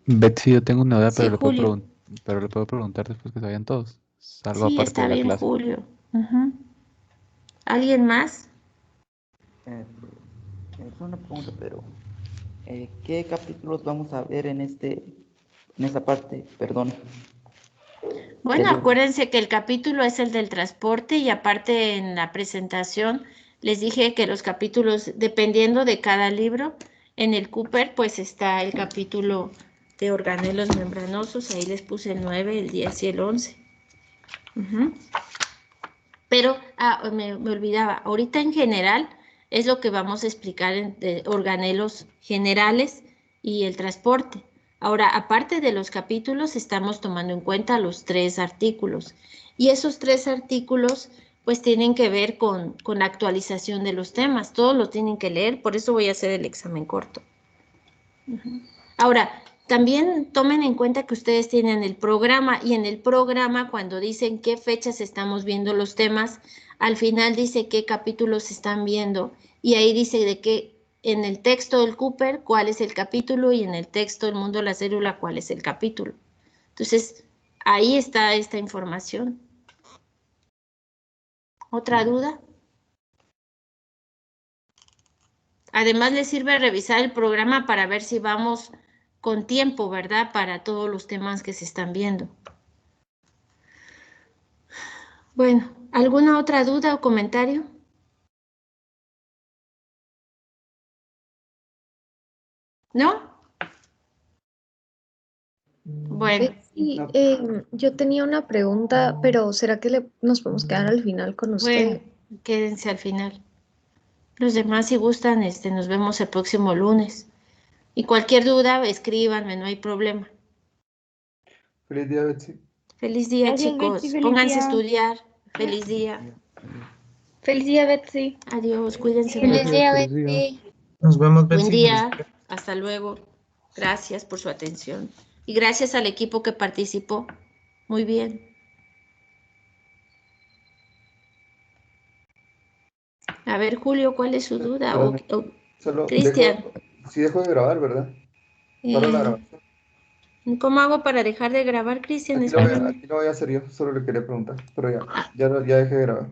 Betsy, yo tengo una duda, Sí, Julio. pero le puedo preguntar después que se vayan todos. Salgo Sí, aparte está de la bien, clase. Julio. ¿Alguien más? Es una pregunta, pero ¿qué capítulos vamos a ver en esa parte? Perdón. Bueno, acuérdense que el capítulo es el del transporte y aparte en la presentación les dije que los capítulos, dependiendo de cada libro, en el Cooper pues está el capítulo de organelos membranosos, ahí les puse el 9, el 10 y el 11. Pero, me olvidaba, ahorita en general es lo que vamos a explicar de organelos generales y el transporte. Ahora, aparte de los capítulos, estamos tomando en cuenta los 3 artículos. Y esos 3 artículos, pues, tienen que ver con la actualización de los temas. Todos lo tienen que leer, por eso voy a hacer el examen corto. Ahora, también tomen en cuenta que ustedes tienen el programa y en el programa cuando dicen qué fechas estamos viendo los temas, al final dice qué capítulos están viendo y ahí dice de qué en el texto del Cooper cuál es el capítulo y en el texto del mundo de la célula cuál es el capítulo. Entonces, ahí está esta información ¿Otra duda? Además, les sirve revisar el programa para ver si vamos con tiempo, ¿verdad? Para todos los temas que se están viendo. Bueno, ¿alguna otra duda o comentario? ¿No? Bueno. Sí, yo tenía una pregunta, pero ¿será que nos podemos quedar al final con usted? Bueno, quédense al final. Los demás, si gustan, nos vemos el próximo lunes. Y cualquier duda, escríbanme, no hay problema. Feliz día, Betsy. Feliz día, Gracias, chicos. Betsy, feliz Pónganse a día. estudiar. Feliz día. Feliz día, Betsy. Adiós, cuídense Feliz mucho. día, Feliz día. Betsy. Nos vemos, Buen Betsy. día. Hasta luego. Gracias por su atención. Y gracias al equipo que participó. Muy bien. A ver, Julio, ¿cuál es su duda? Espérame. Solo Cristian, sí dejo de grabar, ¿verdad? Para la grabación. ¿cómo hago para dejar de grabar, Cristian? Aquí Espérame. lo voy a hacer yo, solo le quería preguntar, pero ya dejé de grabar.